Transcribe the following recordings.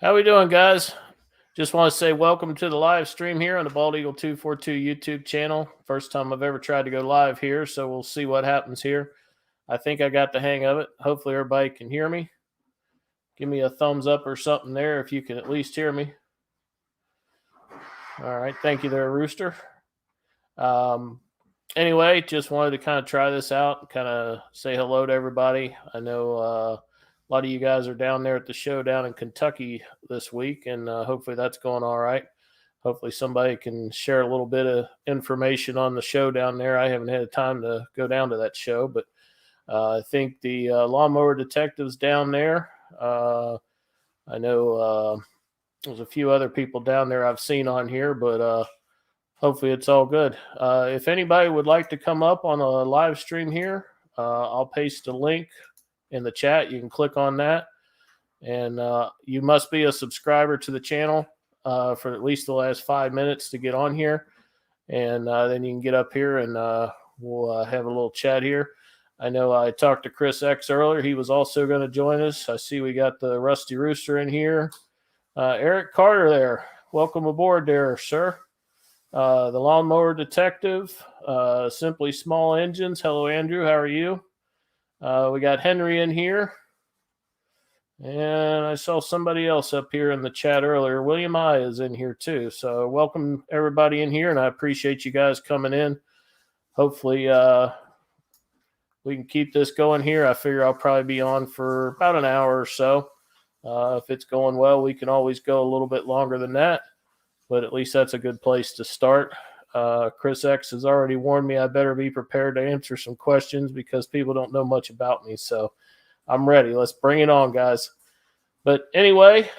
How we doing, guys? Just want to say welcome to the live stream here on the Baldeagle242 YouTube channel. First time I've ever tried to go live here, so we'll see what happens here. I think I got the hang of it. Hopefully everybody can hear me. Give me a thumbs up or something there if you can at least hear me. All right, thank you there, Rooster. Anyway, just wanted to kind of try this out, kind of say hello to everybody. I know a lot of you guys are down there at the show down in Kentucky this week, and hopefully that's going all right. Hopefully somebody can share a little bit of information on the show down there. I haven't had time to go down to that show, but I think the lawnmower detective's down there. I know there's a few other people down there I've seen on here, but hopefully it's all good. If anybody would like to come up on a live stream here, I'll paste a link in the chat. You can click on that. And you must be a subscriber to the channel for at least the last 5 minutes to get on here. And then you can get up here and we'll have a little chat here. I know I talked to Chris X earlier. He was also going to join us. I see we got the Rusty Rooster in here. Eric Carter there. Welcome aboard there, sir. The Lawnmower Detective, Simply Small Engines. Hello, Andrew. How are you? We got Henry in here. And I saw somebody else up here in the chat earlier. William I is in here too. So welcome everybody in here, and I appreciate you guys coming in. Hopefully we can keep this going here. I figure I'll probably be on for about an hour or so. If it's going well, we can always go a little bit longer than that. But at least that's a good place to start. Chris X has already warned me I better be prepared to answer some questions because people don't know much about me. So I'm ready. Let's bring it on, guys. But anyway,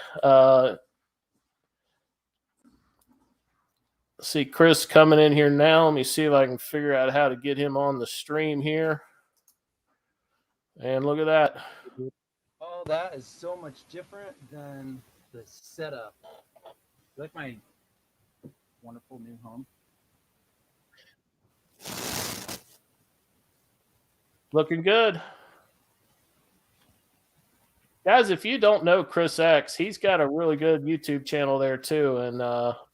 see Chris coming in here now. Let me see if I can figure out how to get him on the stream here. And look at that. Oh, that is so much different than the setup. You like my wonderful new home? Looking good. Guys, if you don't know Chris X, he's got a really good YouTube channel there too. And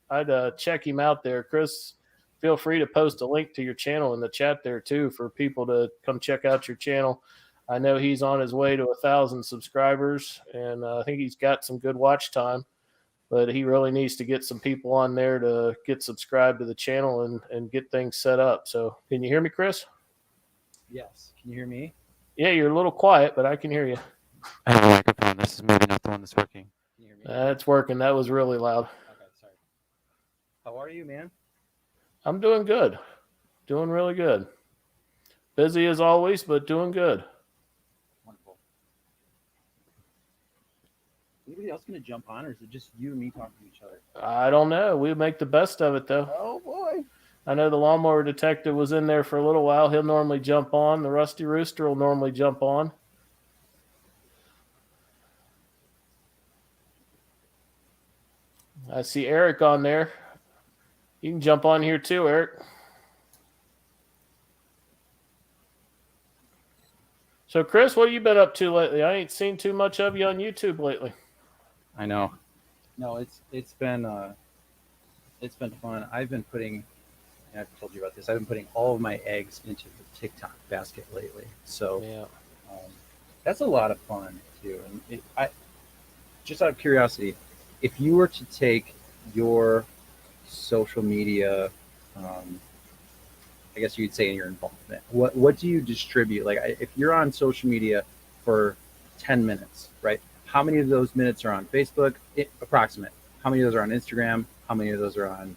I'd check him out there. Chris, feel free to post a link to your channel in the chat there too for people to come check out your channel. I know he's on his way to 1,000 subscribers, and I think he's got some good watch time. But he really needs to get some people on there to get subscribed to the channel and get things set up. So can you hear me, Chris? Yes. Can you hear me? Yeah, you're a little quiet, but I can hear you. I have a microphone. This is maybe not the one that's working. Can you hear me? That's working. That was really loud. Okay, sorry. How are you, man? I'm doing good. Doing really good. Busy as always, but doing good. Wonderful. Anybody else going to jump on, or is it just you and me talking to each other? I don't know. We'll make the best of it, though. Oh, boy. I know the Lawnmower Detective was in there for a little while. He'll normally jump on. The Rusty Rooster will normally jump on. I see Eric on there. You can jump on here too, Eric. So, Chris, what have you been up to lately? I ain't seen too much of you on YouTube lately. I know. No, it's been fun. I've been putting, I've told you about this. I've been putting all of my eggs into the TikTok basket lately. So Yeah. That's a lot of fun too. And I just out of curiosity, if you were to take your social media, I guess you'd say in your involvement, what do you distribute? Like if you're on social media for 10 minutes, right? How many of those minutes are on Facebook? Approximate. How many of those are on Instagram? How many of those are on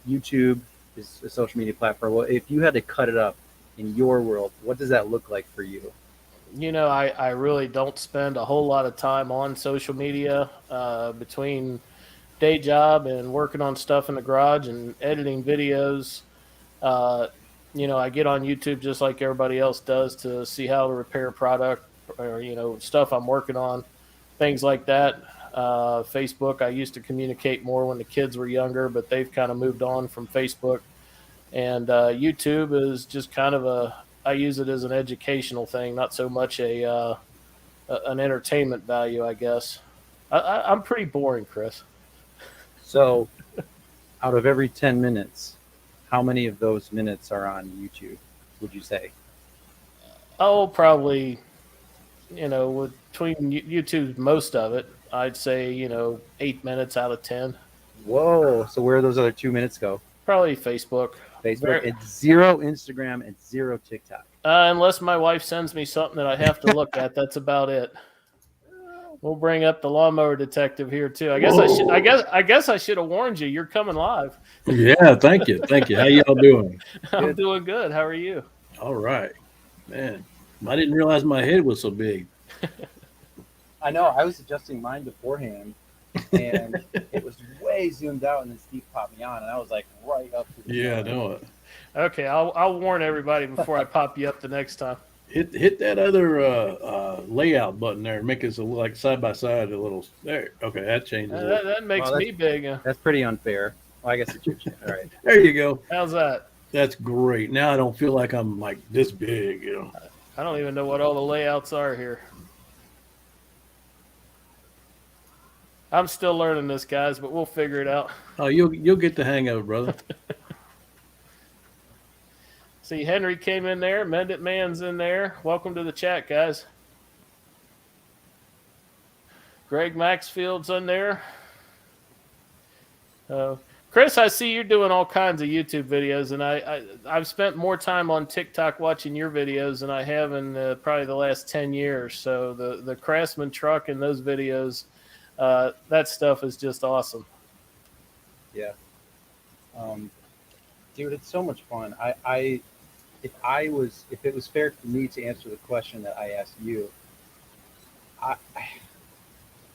YouTube? Is a social media platform. Well, if you had to cut it up in your world, what does that look like for you? You know, I really don't spend a whole lot of time on social media between day job and working on stuff in the garage and editing videos. You know, I get on YouTube just like everybody else does to see how to repair a product or, you know, stuff I'm working on, things like that. Facebook, I used to communicate more when the kids were younger, but they've kind of moved on from Facebook. And YouTube is just kind of I use it as an educational thing, not so much an entertainment value, I guess. I'm pretty boring, Chris. So, out of every 10 minutes, how many of those minutes are on YouTube, would you say? Oh, probably, between YouTube, most of it, I'd say, 8 minutes out of 10. Whoa. So, where do those other 2 minutes go? Probably Facebook. Facebook. It's 0 Instagram and 0 TikTok. Unless my wife sends me something that I have to look at, that's about it. We'll bring up the lawnmower detective here too. I guess I should have warned you. You're coming live. Yeah, thank you. How y'all doing? I'm doing good. How are you? All right, man. I didn't realize my head was so big. I know. I was adjusting mine beforehand, and it was way zoomed out, and then Steve popped me on, and I was like right up to the Yeah, I camera. know it. Okay, I'll warn everybody before I pop you up the next time. Hit that other layout button there and make us like side by side a little. There. Okay, that changes. That makes me big. That's pretty unfair. Well, I guess it's your all right. There you go. How's that? That's great. Now I don't feel like I'm like this big. I don't even know what all the layouts are here. I'm still learning this, guys, but we'll figure it out. Oh, you'll get the hang of it, brother. See, Henry came in there. Mendit Man's in there. Welcome to the chat, guys. Greg Maxfield's in there. Chris, I see you're doing all kinds of YouTube videos, and I've spent more time on TikTok watching your videos than I have in probably the last 10 years. So the Craftsman truck and those videos, that stuff is just awesome. Yeah. Dude, it's so much fun. If it was fair for me to answer the question that I asked you,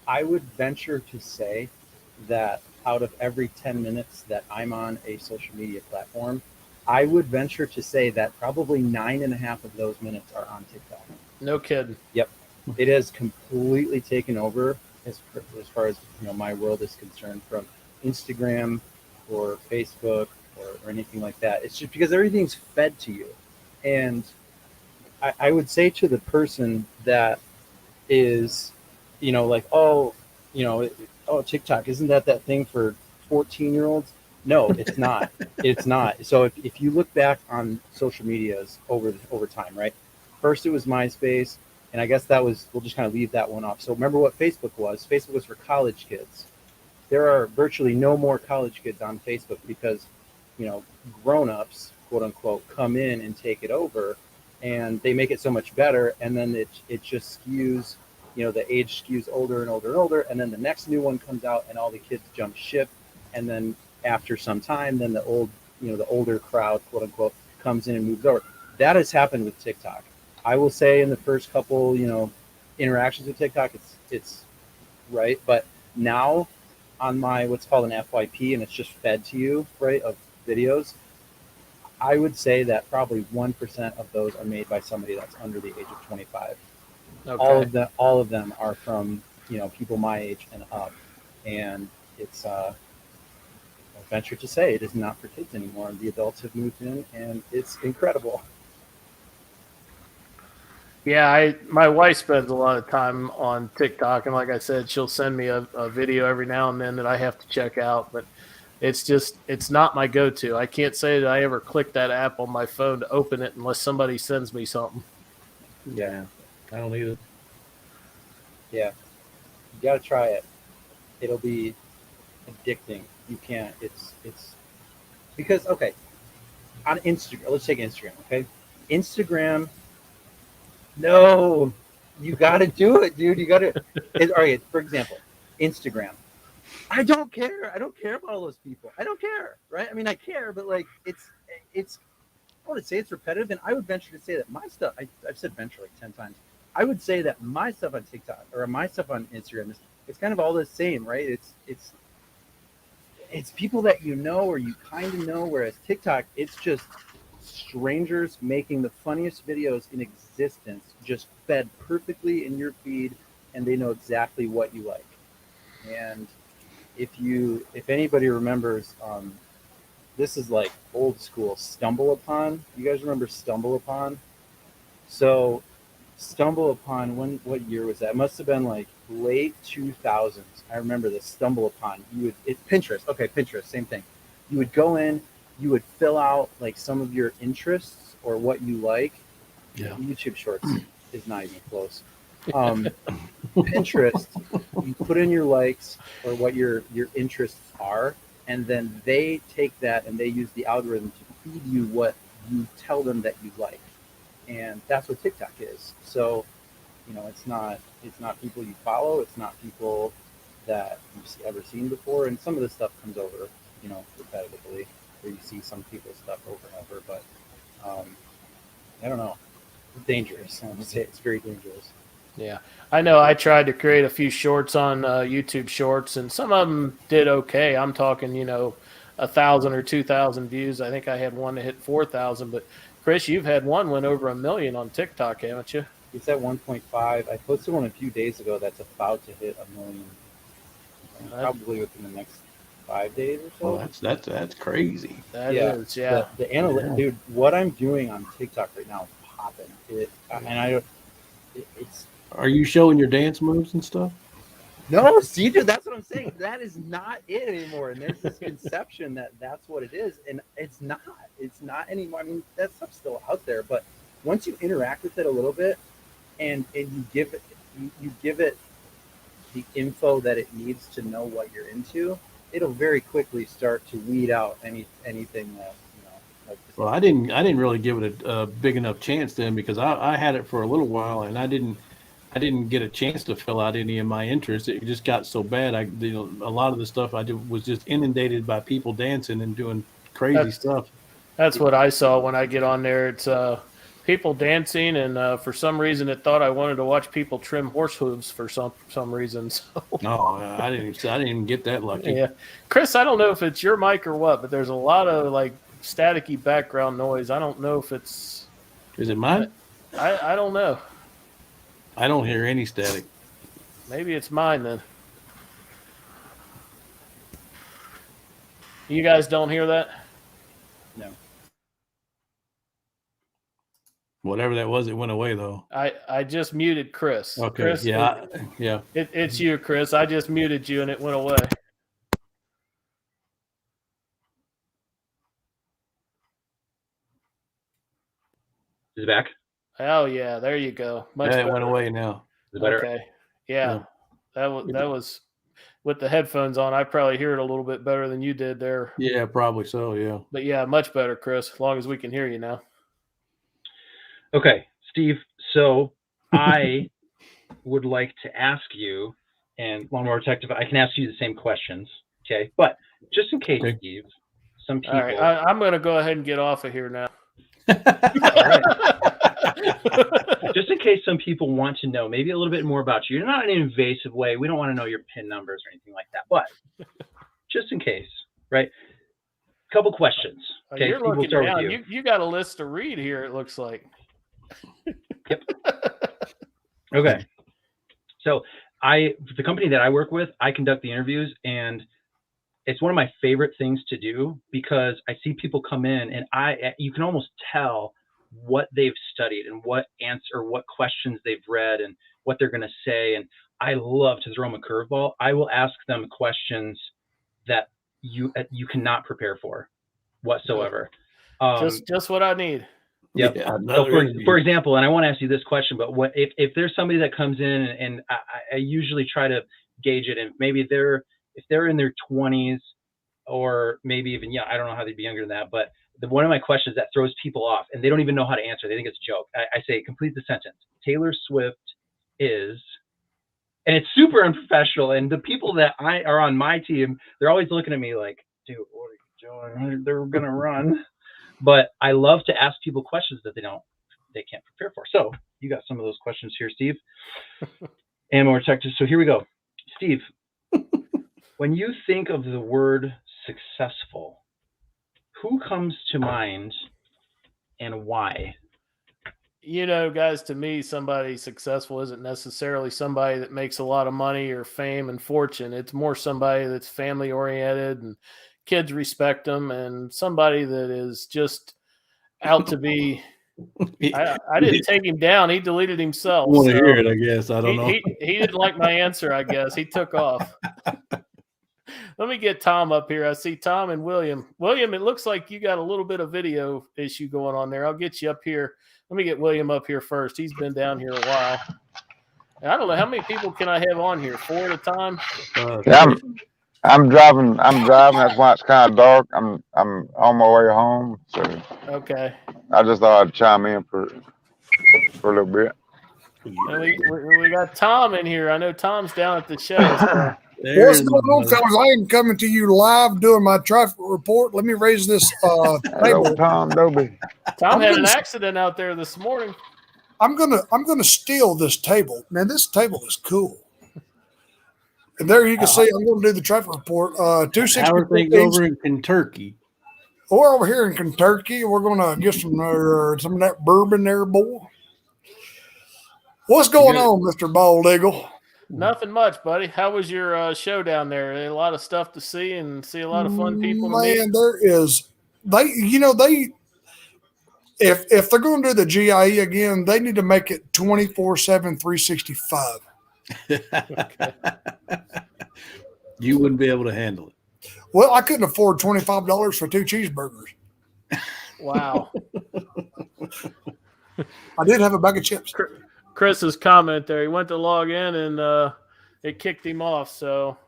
I would venture to say that out of every 10 minutes that I'm on a social media platform, I would venture to say that probably 9.5 of those minutes are on TikTok. No kidding. Yep. It has completely taken over as far as my world is concerned, from Instagram or Facebook or anything like that. It's just because everything's fed to you. And I would say to the person that is, like, oh, TikTok, isn't that thing for 14-year-olds? No, it's not. It's not. So if you look back on social medias over time, right? First it was MySpace, and I guess we'll just kind of leave that one off. So remember what Facebook was. Facebook was for college kids. There are virtually no more college kids on Facebook because, grown-ups, quote unquote, come in and take it over, and they make it so much better. And then it just skews, the age skews older and older and older. And then the next new one comes out and all the kids jump ship. And then after some time, then the older crowd, quote unquote, comes in and moves over. That has happened with TikTok. I will say in the first couple, interactions with TikTok, it's right. But now on my, what's called an FYP, and it's just fed to you, right, of videos, I would say that probably 1% of those are made by somebody that's under the age of 25. Okay. All of them are from, people my age and up. And it's, I venture to say, it is not for kids anymore. The adults have moved in, and it's incredible. Yeah, my wife spends a lot of time on TikTok, and like I said, she'll send me a video every now and then that I have to check out, but it's not my go-to. I can't say that I ever click that app on my phone to open it unless somebody sends me something. Yeah, I don't either. Yeah, you got to try it. It'll be addicting. You can't. It's because, okay, on Instagram, let's take Instagram, okay? Instagram, no, you got to do it, dude. You got to. All right, for example, Instagram. I don't care. I don't care about all those people. I don't care, right? I mean, I care, but like, it's. I would say it's repetitive, and I would venture to say that my stuff. I've said venture like 10 times. I would say that my stuff on TikTok or my stuff on Instagram it's kind of all the same, right? It's people that or you kind of know, whereas TikTok, it's just strangers making the funniest videos in existence, just fed perfectly in your feed, and they know exactly what you like. And if anybody remembers, this is like old school Stumble Upon. You guys remember Stumble Upon? So Stumble Upon, what year was that? It must have been like late 2000s. I remember this stumble upon. Pinterest. Okay, Pinterest, same thing. You would go in, you would fill out like some of your interests or what you like. Yeah. YouTube Shorts is not even close. Pinterest, you put in your likes or what your interests are, and then they take that and they use the algorithm to feed you what you tell them that you like. And that's what TikTok is. So, it's not people you follow, it's not people that you've ever seen before, and some of this stuff comes over, repetitively, where you see some people's stuff over and over, but I don't know. It's dangerous. I would say it's very dangerous. Yeah, I know. I tried to create a few shorts on YouTube Shorts, and some of them did okay. I'm talking, 1,000 or 2,000 views. I think I had one that hit 4,000. But Chris, you've had one went over 1 million on TikTok, haven't you? It's at 1.5. I posted one a few days ago that's about to hit 1 million, probably within the next 5 days or so. Well, that's crazy. That is, yeah. The analytics, dude. What I'm doing on TikTok right now is popping. It's. Are you showing your dance moves and stuff? No, see, dude, that's what I'm saying. That is not it anymore. And there's this conception that that's what it is, and it's not. It's not anymore. I mean, that stuff's still out there, but once you interact with it a little bit, and you give it the info that it needs to know what you're into, it'll very quickly start to weed out anything that like. Well, I didn't really give it a big enough chance then, because I had it for a little while and I didn't get a chance to fill out any of my interests. It just got so bad. A lot of the stuff I did was just inundated by people dancing and doing crazy stuff. That's what I saw when I get on there. It's people dancing, and for some reason it thought I wanted to watch people trim horse hooves for some reason. So. No, I didn't even get that lucky. Yeah, Chris, I don't know if it's your mic or what, but there's a lot of like staticky background noise. I don't know if it's. Is it mine? I don't know. I don't hear any static. Maybe it's mine then. You guys don't hear that? No. Whatever that was, it went away though. I just muted Chris. Okay. Chris, yeah. It's you, Chris. I just muted you and it went away. Is it back? Oh yeah, there you go. Much It better. went away now. Is it better? Okay. Yeah. That was with the headphones on. I probably hear it a little bit better than you did there. Yeah, probably so. Yeah. But yeah, much better, Chris. As long as we can hear you now. Okay, Steve. So I would like to ask you, and Lawnmower Detective, I can ask you the same questions. Okay, but just in case, Okay. Steve, some people. All right, I'm going to go ahead and get off of here now. All right. Just in case some people want to know maybe a little bit more about you. You're not in an invasive way. We don't want to know your PIN numbers or anything like that. But just in case, right? A couple questions. Okay, You're Steve, we'll looking start down. with you. You got a list to read here, it looks like. Yep. Okay. So the company that I work with, I conduct the interviews, and it's one of my favorite things to do because I see people come in and you can almost tell what they've studied and what questions they've read and what they're going to say. And I love to throw them a curveball. I will ask them questions that you cannot prepare for whatsoever. Just what I need. Yep. Yeah, So for example, and I want to ask you this question, but what if there's somebody that comes in and I usually try to gauge it, and maybe if they're in their 20s or maybe even, I don't know how they'd be younger than that, but one of my questions that throws people off and they don't even know how to answer, they think it's a joke. I say, complete the sentence. Taylor Swift is, and it's super unprofessional. And the people that are on my team, they're always looking at me like, dude, what are you doing? They're going to run. But I love to ask people questions that they can't prepare for. So you got some of those questions here, Steve. Ammo Detective. So here we go. Steve, when you think of the word successful, who comes to mind and why? Guys, to me, somebody successful isn't necessarily somebody that makes a lot of money or fame and fortune. It's more somebody that's family oriented and kids respect them, and somebody that is just out to be I didn't take him down. He deleted himself. want to so hear it, I guess. I don't know. He didn't like my answer, I guess. He took off. Let me get Tom up here. I see Tom and William. William, it looks like you got a little bit of video issue going on there. I'll get you up here. Let me get William up here first. He's been down here a while. And I don't know how many people can I have on here. 4 at a time. Yeah, I'm driving. That's why it's kind of dark. I'm on my way home, so Okay. I just thought I'd chime in for a little bit. And we got Tom in here. I know Tom's down at the show. So. What's going on, fellas? I am coming to you live doing my traffic report. Let me raise this Hello, table. Tom Dobie. Tom had an accident out there this morning. I'm gonna steal this table. Man, this table is cool. And there you can see I'm going to do the traffic report. How are 264 things over in Kentucky? We're over here in Kentucky. We're going to get some of that bourbon there, boy. What's going on, Mr. Baldeagle? Nothing much, buddy. How was your show down there? A lot of stuff to see and see a lot of fun people. Man, there is. If they're going to do the GIE again, they need to make it 24/7, 365. You wouldn't be able to handle it. Well, I couldn't afford $25 for 2 cheeseburgers. Wow. I did have a bag of chips. Chris's comment there. He went to log in and it kicked him off. So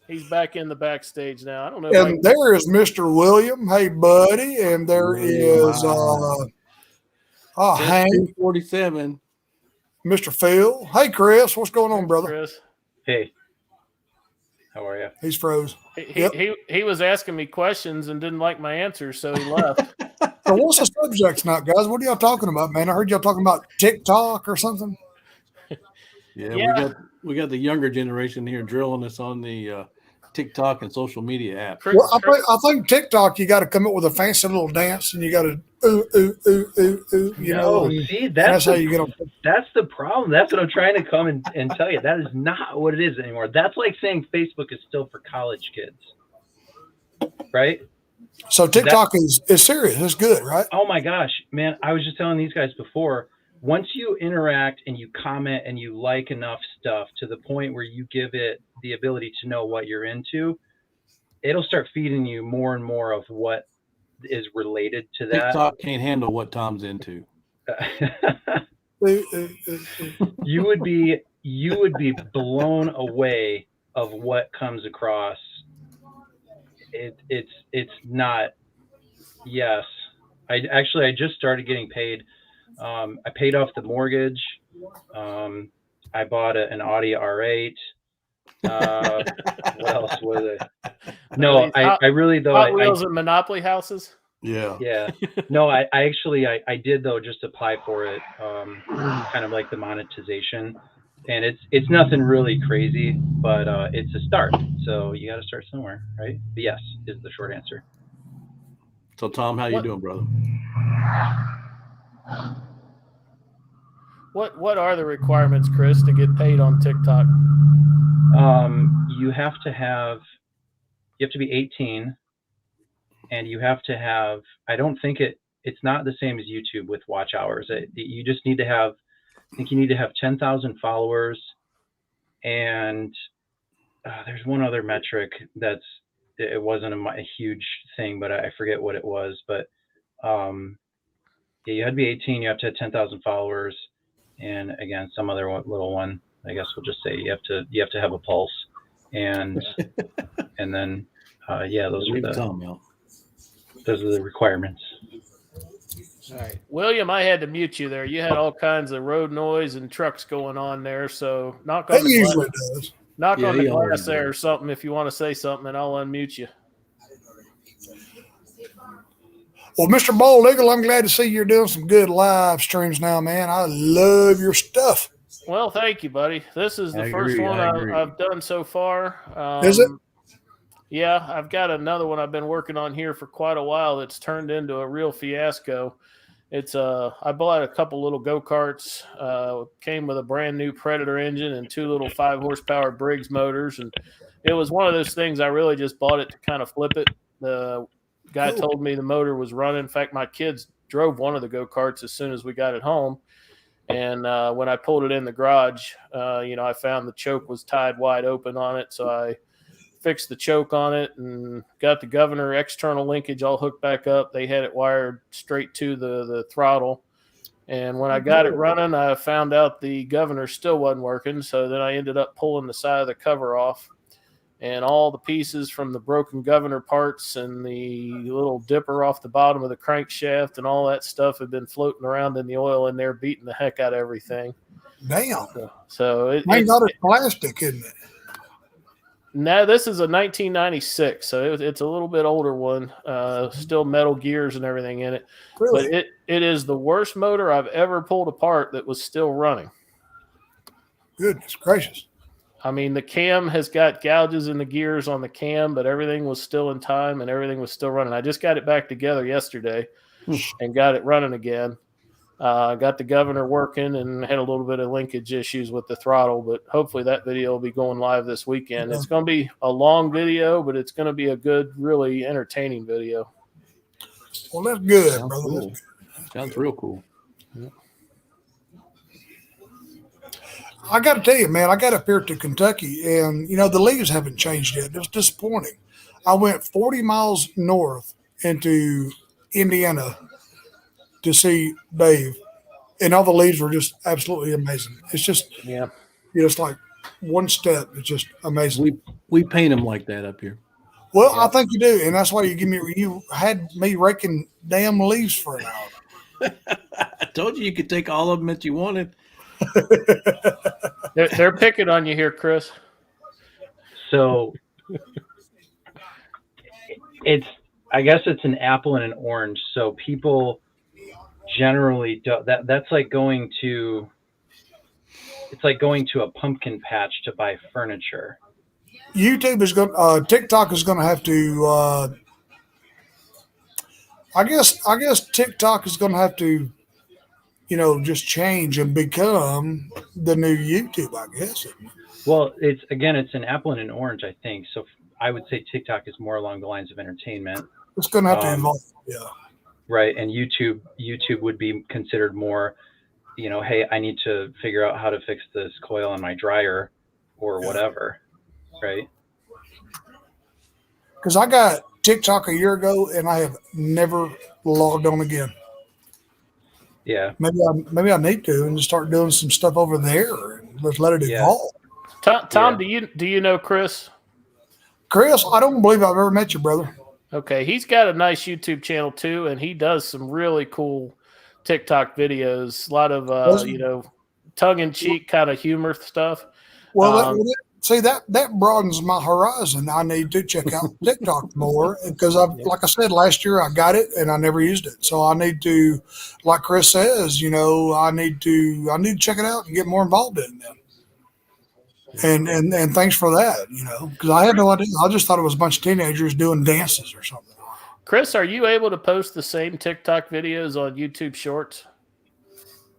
he's back in the backstage now. I don't know. And there is Mr. William. Hey, buddy. And there is Hank. 47. Mr. Phil. Hey, Chris. What's going on, brother? Chris. Hey, how are you? He's froze. He was asking me questions and didn't like my answers, so he left. So what's the subject tonight, guys? What are y'all talking about, man? I heard y'all talking about TikTok or something. Yeah. We got the younger generation here drilling us on the TikTok and social media apps. Well, I think TikTok, you got to come up with a fancy little dance, and you got to ooh. You know, see, that's how you get them. That's the problem. That's what I'm trying to come and tell you. That is not what it is anymore. That's like saying Facebook is still for college kids, right? So TikTok is serious. It's good, right? Oh my gosh, man! I was just telling these guys before. Once you interact and you comment and you like enough stuff to the point where you give it the ability to know what you're into, it'll start feeding you more and more of what is related to that. TikTok can't handle what Tom's into. You would be blown away of what comes across. It's not. Yes, I just started getting paid. I paid off the mortgage. I bought an Audi R8. What else was it? No, I really though. Hot Wheels and Monopoly houses. Yeah. No, I actually did though just apply for it. Kind of like the monetization, and it's nothing really crazy, but it's a start. So you got to start somewhere, right? But yes, is the short answer. So Tom, how you doing, brother? What are the requirements, Chris, to get paid on TikTok? You have to be 18, and you have to have. I don't think it's not the same as YouTube with watch hours. You just need to have. I think you need to have 10,000 followers, and there's one other metric it wasn't a huge thing, but I forget what it was. But you had to be 18. You have to have 10,000 followers. And again, some other little one, I guess we'll just say you have to have a pulse, and then those are the requirements. All right, William, I had to mute you there. You had all kinds of road noise and trucks going on there, so knock on the glass there or something if you want to say something, and I'll unmute you. Well, Mr. Baldeagle, I'm glad to see you're doing some good live streams now, man. I love your stuff. Well, thank you, buddy. This is the first one I've done so far. Is it? Yeah, I've got another one I've been working on here for quite a while that's turned into a real fiasco. It's I bought a couple little go-karts, came with a brand new Predator engine and 2 little 5-horsepower Briggs motors, and it was one of those things I really just bought it to kind of flip it. The guy told me the motor was running. In fact, my kids drove one of the go-karts as soon as we got it home. And when I pulled it in the garage, I found the choke was tied wide open on it. So I fixed the choke on it and got the governor external linkage all hooked back up. They had it wired straight to the throttle. And when I got it running, I found out the governor still wasn't working. So then I ended up pulling the side of the cover off. And all the pieces from the broken governor parts and the little dipper off the bottom of the crankshaft and all that stuff had been floating around in the oil in there, beating the heck out of everything. Damn. So it's plastic, isn't it? No, this is a 1996, so it's a little bit older one. Still metal gears and everything in it. Really? But it is the worst motor I've ever pulled apart that was still running. Goodness gracious. I mean, the cam has got gouges in the gears on the cam, but everything was still in time and everything was still running. I just got it back together yesterday and got it running again. Got the governor working and had a little bit of linkage issues with the throttle, but hopefully that video will be going live this weekend. It's going to be a long video, but it's going to be a good, really entertaining video. Well, that's good, Sounds brother. cool. Sounds real cool. Yeah. I got to tell you, man, I got up here to Kentucky, and, the leaves haven't changed yet. It was disappointing. I went 40 miles north into Indiana to see Dave, and all the leaves were just absolutely amazing. It's just, it's like one step. It's just amazing. We paint them like that up here. Well, I think you do, and that's why you had me raking damn leaves for an hour. I told you could take all of them that you wanted. They're picking on you here, Chris. So I guess it's an apple and an orange. So people generally that's like going to a pumpkin patch to buy furniture. YouTube is going. TikTok is going to have to. I guess TikTok is going to have to, just change and become the new YouTube. I guess. Well, it's an apple and an orange, I think. So I would say TikTok is more along the lines of entertainment. It's going to have to evolve. Yeah. Right, and YouTube would be considered more, hey, I need to figure out how to fix this coil on my dryer, or whatever. Right. Because I got TikTok a year ago and I have never logged on again. Yeah. Maybe I need to and just start doing some stuff over there and let's let it evolve. Tom, do you know Chris? Chris, I don't believe I've ever met you, brother. Okay, he's got a nice YouTube channel too, and he does some really cool TikTok videos. A lot of tongue-in-cheek kind of humor stuff. Well, see that broadens my horizon. I need to check out TikTok more because like I said, last year I got it and I never used it. So I need to, like Chris says, I need to check it out and get more involved in it. And thanks for that, because I had no idea. I just thought it was a bunch of teenagers doing dances or something. Chris, are you able to post the same TikTok videos on YouTube Shorts?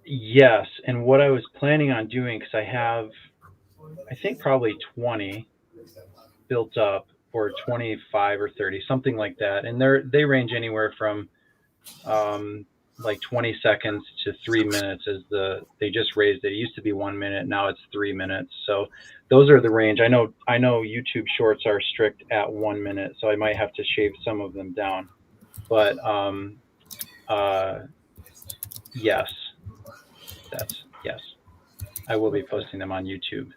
Yes, and what I was planning on doing, because I have, I think probably 20 built up, or 25 or 30, something like that, and they range anywhere from like 20 seconds to 3 minutes. They just raised it. It used to be 1 minute, now it's 3 minutes. So those are the range. I know YouTube Shorts are strict at 1 minute, so I might have to shave some of them down. But yes, I will be posting them on YouTube.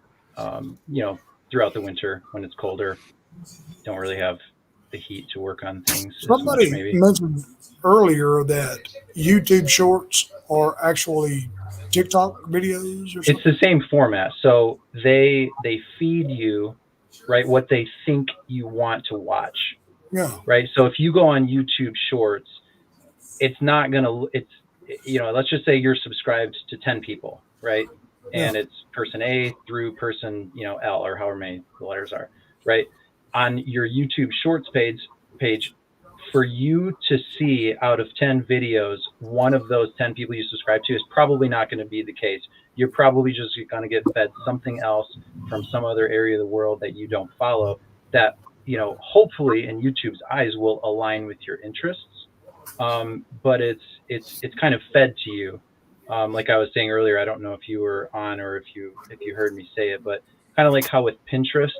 Throughout the winter when it's colder, don't really have the heat to work on things. Somebody mentioned earlier that YouTube Shorts are actually TikTok videos or something. It's the same format. So they feed you, right, what they think you want to watch. Yeah. Right. So if you go on YouTube Shorts, it's not going to, let's just say you're subscribed to 10 people, right? And it's person A through person, L, or however many the letters are, right? On your YouTube Shorts page, for you to see out of 10 videos, one of those 10 people you subscribe to is probably not going to be the case. You're probably just going to get fed something else from some other area of the world that you don't follow that, hopefully in YouTube's eyes will align with your interests. but it's kind of fed to you. Like I was saying earlier, I don't know if you were on or if you heard me say it, but kind of like how with Pinterest,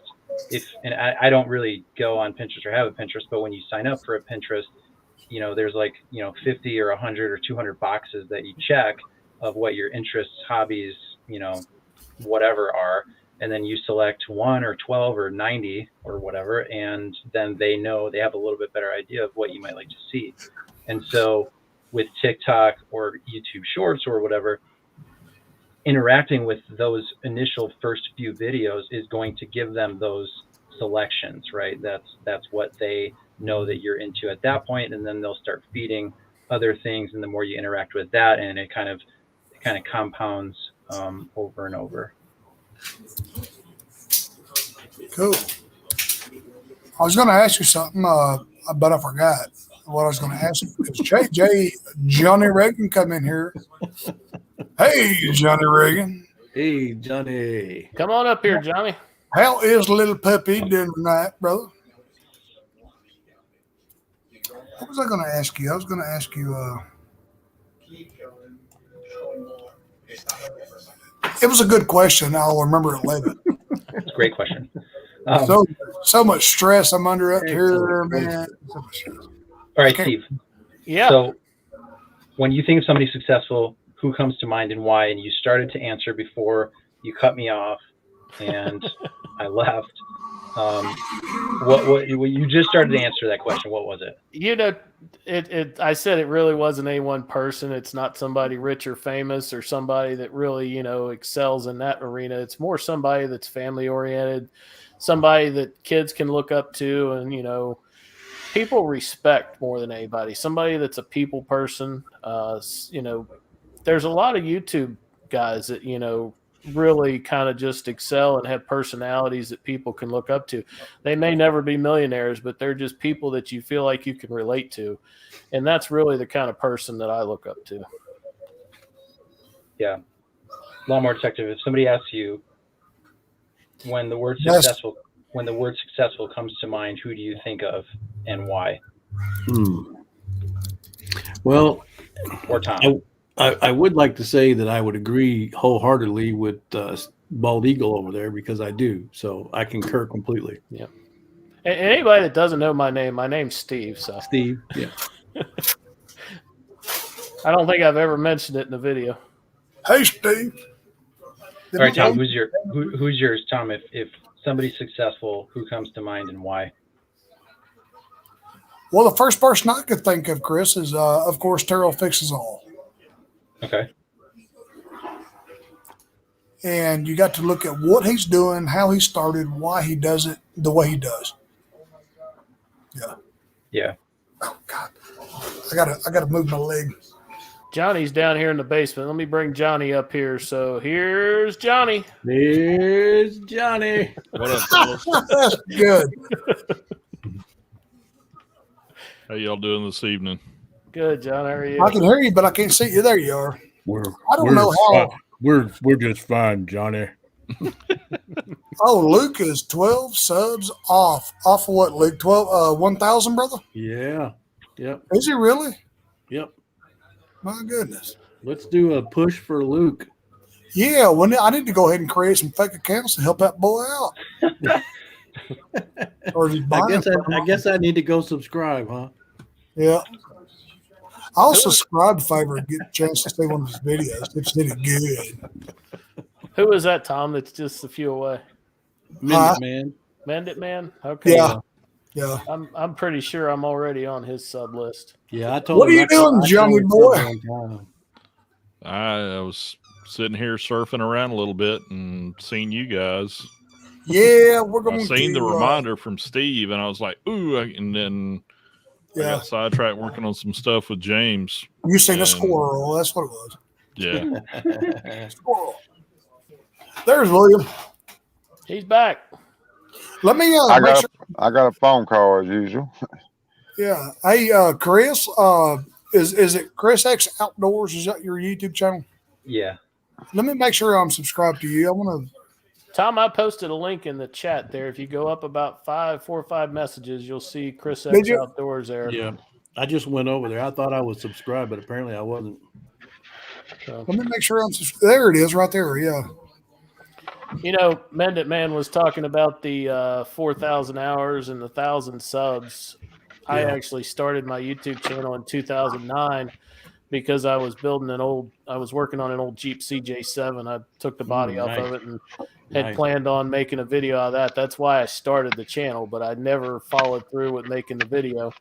and I don't really go on Pinterest or have a Pinterest, but when you sign up for a Pinterest, there's like 50 or 100 or 200 boxes that you check of what your interests, hobbies, whatever are, and then you select 1 or 12 or 90 or whatever, and then they have a little bit better idea of what you might like to see. And so with TikTok or YouTube Shorts or whatever, interacting with those initial first few videos is going to give them those selections, right? That's what they know that you're into at that point, and then they'll start feeding other things, and the more you interact with that, and it kind of compounds over and over. Cool. I was going to ask you something, but I forgot what I was going to ask you. Because Johnny Reagan come in here. Hey, Johnny Reagan. Hey, Johnny. Come on up here, Johnny. How is little puppy doing tonight, brother? What was I going to ask you? I was going to ask you. It was a good question. I'll remember it later. It's a great question. So much stress I'm under up here, man. So much stress. All right, Steve. Yeah. So when you think of somebody successful, who comes to mind and why? And you started to answer before you cut me off and I left. What you just started to answer that question. What was it? I said it really wasn't any one person. It's not somebody rich or famous or somebody that really, excels in that arena. It's more somebody that's family oriented, somebody that kids can look up to and, people respect more than anybody. Somebody that's a people person. There's a lot of YouTube guys that, really kind of just excel and have personalities that people can look up to. They may never be millionaires, but they're just people that you feel like you can relate to. And that's really the kind of person that I look up to. Yeah. Lawnmower Detective, if somebody asks you when the word successful comes to mind, who do you think of and why? Well, or Tom. I would like to say that I would agree wholeheartedly with Bald Eagle over there because I do. So I concur completely. Yeah. And anybody that doesn't know my name's Steve. So Steve, yeah. I don't think I've ever mentioned it in the video. Hey, Steve. All right, Tom. Who's yours, Tom? If somebody's successful, who comes to mind and why? Well, the first person I could think of, Chris, is of course Terrell Fixes All. Okay. And you got to look at what he's doing, how he started, why he does it the way he does. Yeah. Yeah. Oh God, I gotta move my leg. Johnny's down here in the basement. Let me bring Johnny up here. So here's Johnny. Here's Johnny. What up, fellas? That's good. How y'all doing this evening? Good, John. How are you? I can hear you, but I can't see you. There you are. I don't know how. We're just fine, Johnny. Oh, Luke is 12 subs off. Off of what, Luke? 1,000, brother? Yeah. Yep. Is he really? Yep. My goodness. Let's do a push for Luke. Yeah, well, I need to go ahead and create some fake accounts to help that boy out. Or just I guess I need to go subscribe, huh? Yeah. I'll subscribe if I ever get a chance to see one of his videos. It's really good. Who is that, Tom? That's just a few away. Man. Mend It Man? Okay. Yeah. I'm pretty sure I'm already on his sub list. Yeah, I told What are you doing, Johnny boy? I was sitting here surfing around a little bit and seeing you guys. Yeah, we're going I seen the reminder from Steve, and I was like, ooh, and then I got sidetracked working on some stuff with James. You seen a squirrel. That's what it was. Yeah. Squirrel. There's William. He's back. Let me I got a phone call as usual. Yeah. Hey, Chris, is it Chris X Outdoors? Is that your YouTube channel? Yeah. Let me make sure I'm subscribed to you. I want to. Tom, I posted a link in the chat there. If you go up about 4 or 5 messages, you'll see Chris X Outdoors there. Yeah. I just went over there. I thought I was subscribed, but apparently I wasn't. So, Let me make sure there. It is right there. Yeah. you know, Mendit Man was talking about the 4,000 hours and the 1,000 subs. I Yeah. actually started my YouTube channel in 2009 because I was working on an old Jeep CJ7. I took the body off nice. of it and had Nice. planned on making a video out of that. That's why I started the channel, but I never followed through with making the video.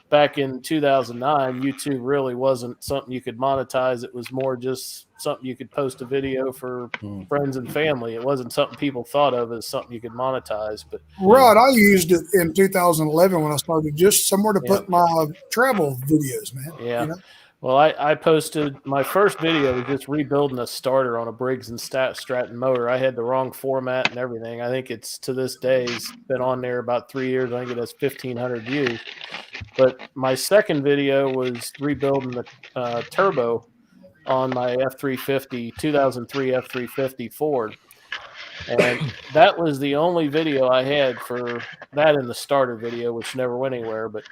Back in 2009, YouTube really wasn't something you could monetize. It was more just something you could post a video for friends and family. It wasn't something people thought of as something you could monetize. But Right. I used it in 2011 when I started, just somewhere to put my travel videos, man. Yeah. You know? Well, I posted my first video was just rebuilding a starter on a Briggs and Stratton motor. I had the wrong format and everything. I think it's to this day, it's been on there about 3 years. I think it has 1,500 views. But my second video was rebuilding the turbo on my F350, 2003 F350 Ford. And that was the only video I had for that in the starter video, which never went anywhere. But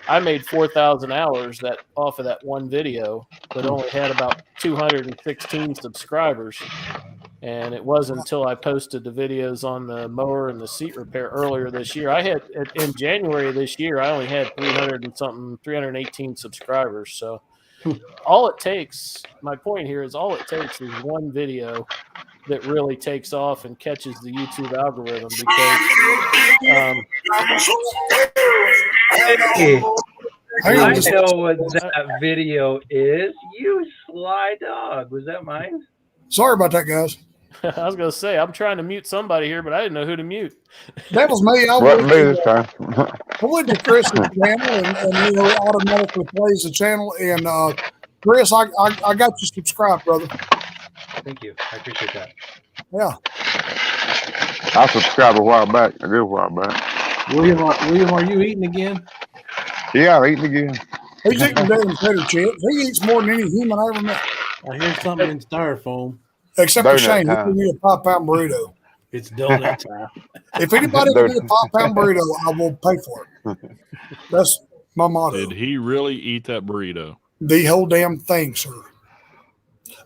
I made 4,000 hours off of that one video, but only had about 216 subscribers. And it wasn't until I posted the videos on the mower and the seat repair earlier this year. I had in January of this year, I only had 318 subscribers. So all it takes, my point here is all it takes is one video that really takes off and catches the YouTube algorithm because I know what that video is. You sly dog. Was that mine? Sorry about that, guys. I was going to say, I'm trying to mute somebody here, but I didn't know who to mute. That was me. I went to Chris's channel and it automatically plays the channel. And Chris, I got you subscribed, brother. Thank you. I appreciate that. Yeah. I subscribed a good while back. William, are you eating again? Yeah, I'm eating again. He's eating better potato chips. He eats more than any human I ever met. I hear something in styrofoam. Except for Shane, he can eat a 5-pound burrito. It's donut time. If anybody can eat a 5-pound burrito, I will pay for it. That's my motto. Did he really eat that burrito? The whole damn thing, sir.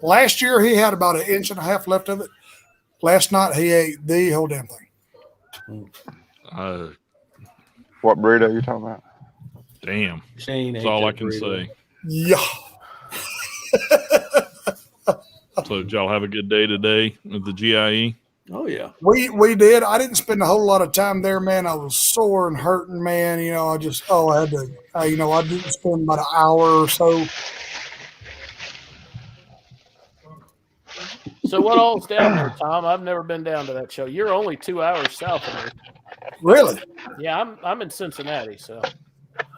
Last year, he had about 1.5 inches left of it. Last night, he ate the whole damn thing. What burrito are you talking about? Damn. Shane That's all I can say. Yeah. So did y'all have a good day today with the GIE? Oh, yeah. We did. I didn't spend a whole lot of time there, man. I was sore and hurting, man. You know, I had to, I didn't spend about an hour or so. So what all's down there, Tom? I've never been down to that show. You're only 2 hours south of me. Really? Yeah, I'm in Cincinnati, so.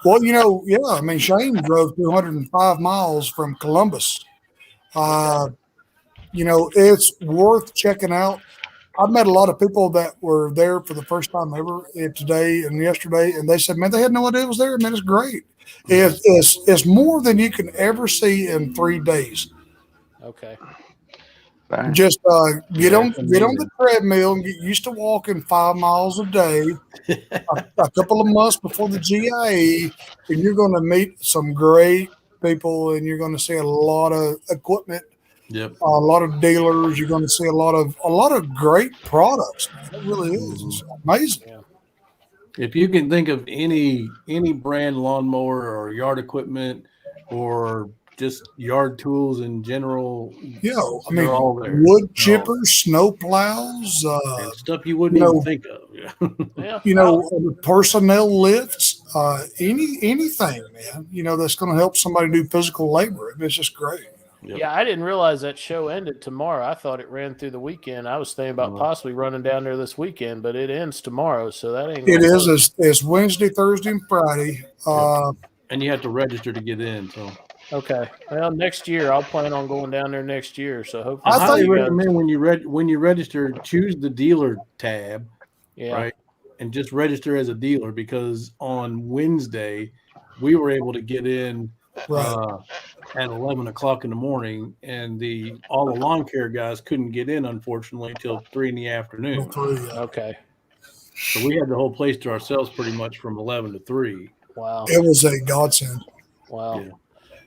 Well, yeah. I mean, Shane drove 205 miles from Columbus. It's worth checking out. I've met a lot of people that were there for the first time ever today and yesterday, and they said, man, they had no idea it was there. Man, it's great. It's more than you can ever see in 3 days. Okay. Just get on the treadmill and get used to walking 5 miles a day. a couple of months before the GIE, and you're going to meet some great people, and you're going to see a lot of equipment. Yep. A lot of dealers. You're going to see a lot of great products. Man. It really is. It's amazing. Yeah. If you can think of any brand lawnmower or yard equipment or just yard tools in general, I mean, all there. Wood chippers, snow plows, and stuff you wouldn't even think of. Yeah. Personnel lifts, anything, man. That's going to help somebody do physical labor. It's just great. Yep. Yeah, I didn't realize that show ended tomorrow. I thought it ran through the weekend. I was thinking about possibly running down there this weekend, but it ends tomorrow, so that ain't. It is. It's Wednesday, Thursday, and Friday. And you have to register to get in. So okay. Well, next year I'll plan on going down there next year. So hopefully, I highly recommend when you register, choose the dealer tab, right, and just register as a dealer because on Wednesday we were able to get in. At 11 o'clock in the morning, and all the lawn care guys couldn't get in, unfortunately, until 3 in the afternoon. Okay. So we had the whole place to ourselves pretty much from 11 to 3. Wow. It was a godsend. Wow. Yeah.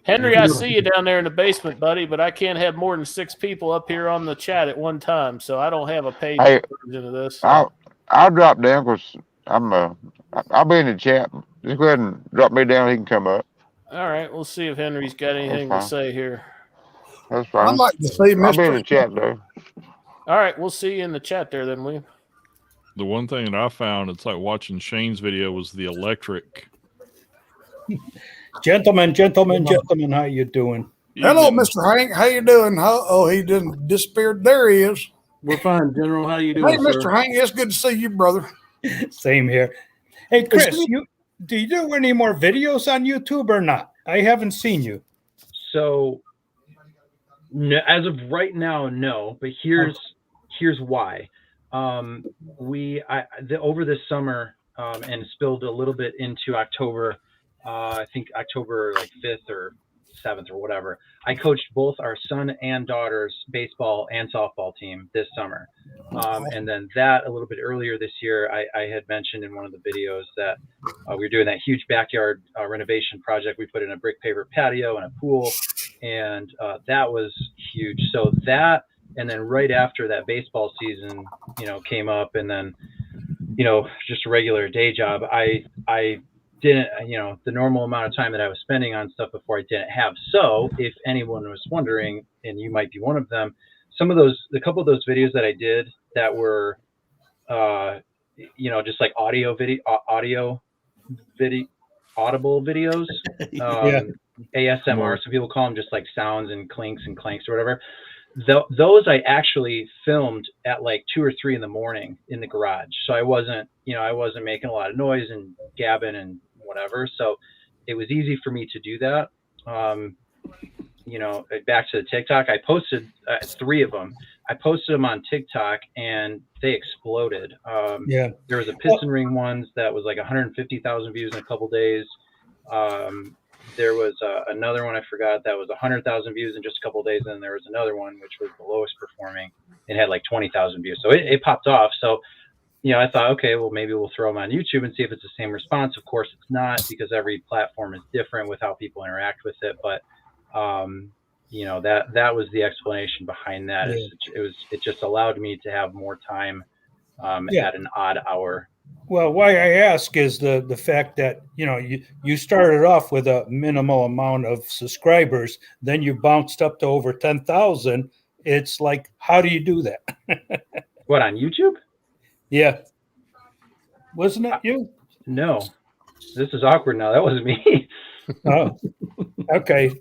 Henry, I see you down there in the basement, buddy, but I can't have more than 6 people up here on the chat at one time, so I don't have a paid Hey, version of this. I'll drop down because I'll be in the chat. Just go ahead and drop me down. He can come up. All right, we'll see if Henry's got anything to say here. That's fine. I'd like to see I'll be in Mr. the chat though. All right, we'll see you in the chat there then, William. The one thing that I found, it's like watching Shane's video, was the electric. Gentlemen, how you doing? Hello, Mr. Hank. How you doing? He didn't disappeared. There he is. We're fine, General. How you doing, Hey, Mr. sir? Hank. It's good to see you, brother. Same here. Hey, Chris, do you do any more videos on YouTube or not? I haven't seen you. So, no, as of right now, no. But here's why. Over this summer and spilled a little bit into October. I think October like 5th or 7th or whatever. I coached both our son and daughter's baseball and softball team this summer. And then that a little bit earlier this year, I had mentioned in one of the videos that we were doing that huge backyard renovation project. We put in a brick paver patio and a pool, and that was huge. So that, and then right after that baseball season, came up, and then, just a regular day job, I didn't, the normal amount of time that I was spending on stuff before I didn't have. So if anyone was wondering, and you might be one of them, a couple of those videos that I did that were, just like audible videos, ASMR. So people call them just like sounds and clinks or whatever. Those I actually filmed at like 2 or 3 in the morning in the garage. So I wasn't making a lot of noise and gabbing and whatever. So it was easy for me to do that. Back to the TikTok, I posted 3 of them. I posted them on TikTok and they exploded. There was a piston ring ones that was like 150,000 views in a couple days. There was another one I forgot that was 100,000 views in just a couple of days, and then there was another one which was the lowest performing. It had like 20,000 views, so it popped off. So, I thought, okay, well maybe we'll throw them on YouTube and see if it's the same response. Of course, it's not, because every platform is different with how people interact with it. But that was the explanation behind that. It just allowed me to have more time at an odd hour. Well, why I ask is the fact that, you started off with a minimal amount of subscribers, then you bounced up to over 10,000. It's like, how do you do that? What, on YouTube? Yeah. Wasn't it you? No. This is awkward now. That wasn't me. Oh, okay.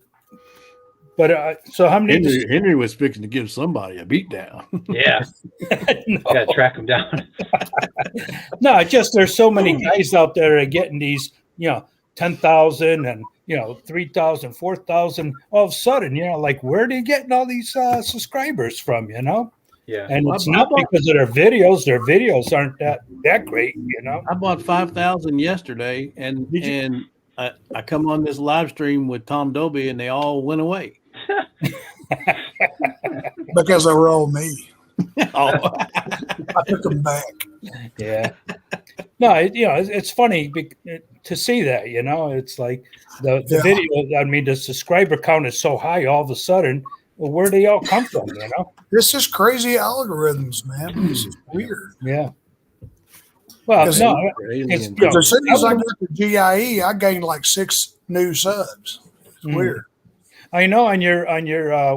But so how many? Henry was fixing to give somebody a beat down. Yeah. Got to track him down. No, just there's so many guys out there getting these, 10,000 and 3,000, 4,000. All of a sudden, like, where are they getting all these subscribers from? Yeah. And it's not because of their videos. Their videos aren't that great. I bought 5,000 yesterday, and I come on this live stream with Tom Dobie, and they all went away. Because they were all me. Oh. I took them back. Yeah. No, it's funny to see that, it's like the video, I mean, the subscriber count is so high all of a sudden. Well, where do they all come from, This is crazy algorithms, man. This is weird. Yeah. Well, no, as soon as I got to GIE, I gained like 6 new subs. It's weird. I know on your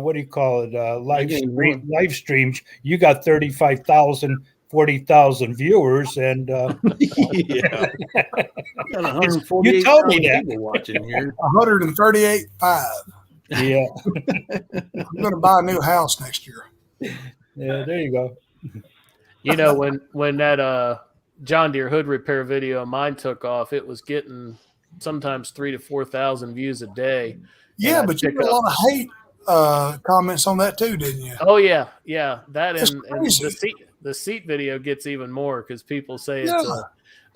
what do you call it, live streams, you got 35,000, 40,000 viewers, and yeah, got 148. You told me that. Watching here, 138.5. Yeah, I'm going to buy a new house next year. Yeah, there you go. When that John Deere hood repair video of mine took off, it was getting sometimes 3,000 to 4,000 views a day. Yeah, but you got a lot of hate comments on that too, didn't you? Oh yeah, that and crazy. the seat video gets even more because people say it's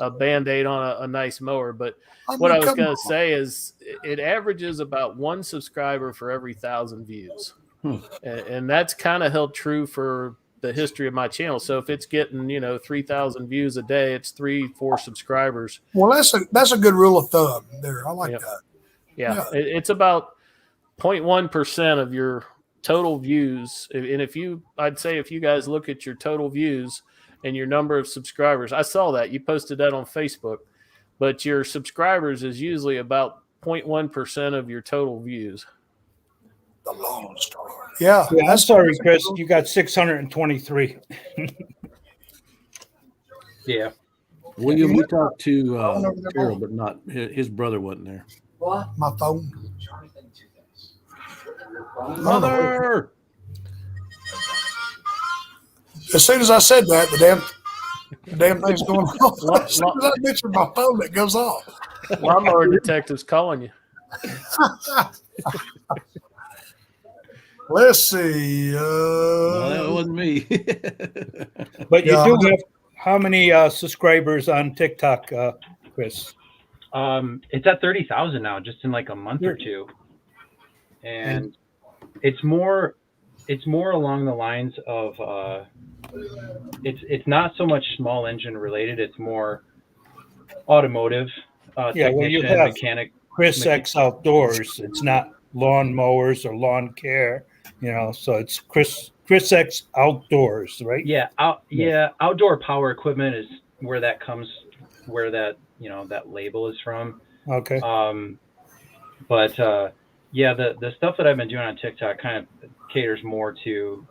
a Band-Aid on a nice mower. But what I was going to say is it averages about 1 subscriber for every 1,000 views, and that's kind of held true for the history of my channel. So if it's getting 3,000 views a day, it's 3-4 subscribers. Well, that's a good rule of thumb there. I like that. Yeah, it's about 0.1% of your total views. And I'd say if you guys look at your total views and your number of subscribers, I saw that you posted that on Facebook, but your subscribers is usually about 0.1% of your total views. The Lone Star. Yeah. I'm sorry, Chris. You got 623. Yeah. William, we talked to Carol, but not his brother wasn't there. What? My phone. Mother. As soon as I said that, the damn thing's going off. As soon as I mention my phone, it goes off. Lawnmower detective's calling you. Let's see. No, that wasn't me. But you do have how many subscribers on TikTok, Chris? It's at 30,000 now, just in like a month or two, and it's more along the lines of it's not so much small engine related. It's more automotive. Well, you have mechanic. Chris X Outdoors. It's not lawn mowers or lawn care. So it's Chris X Outdoors, right? Yeah, outdoor power equipment is where that comes, where that that label is from. Okay. But the stuff that I've been doing on TikTok kind of caters more to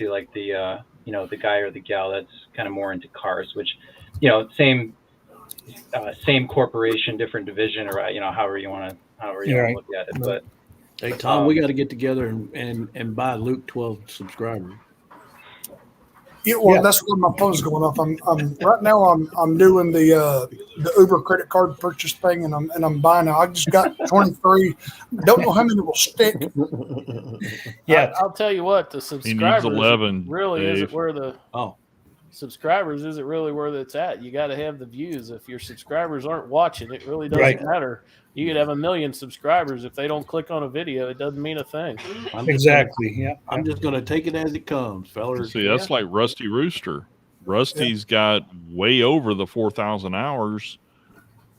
like the the guy or the gal that's kind of more into cars, which same corporation, different division, or however you want to look at it. But hey, Tom, we got to get together and buy Luke 12 subscribers. Yeah, well, that's where my phone's going off. I'm right now. I'm doing the Uber credit card purchase thing, and I'm buying. I just got 23. Don't know how many will stick. Yeah, I'll tell you what. The subscribers he needs 11, really Dave. isn't where the subscribers isn't really where it's at. You got to have the views. If your subscribers aren't watching, it really doesn't matter. You could have 1 million subscribers. If they don't click on a video, it doesn't mean a thing. Exactly. I'm just going to take it as it comes, fellas. See, that's like Rusty Rooster. Rusty's got way over the 4,000 hours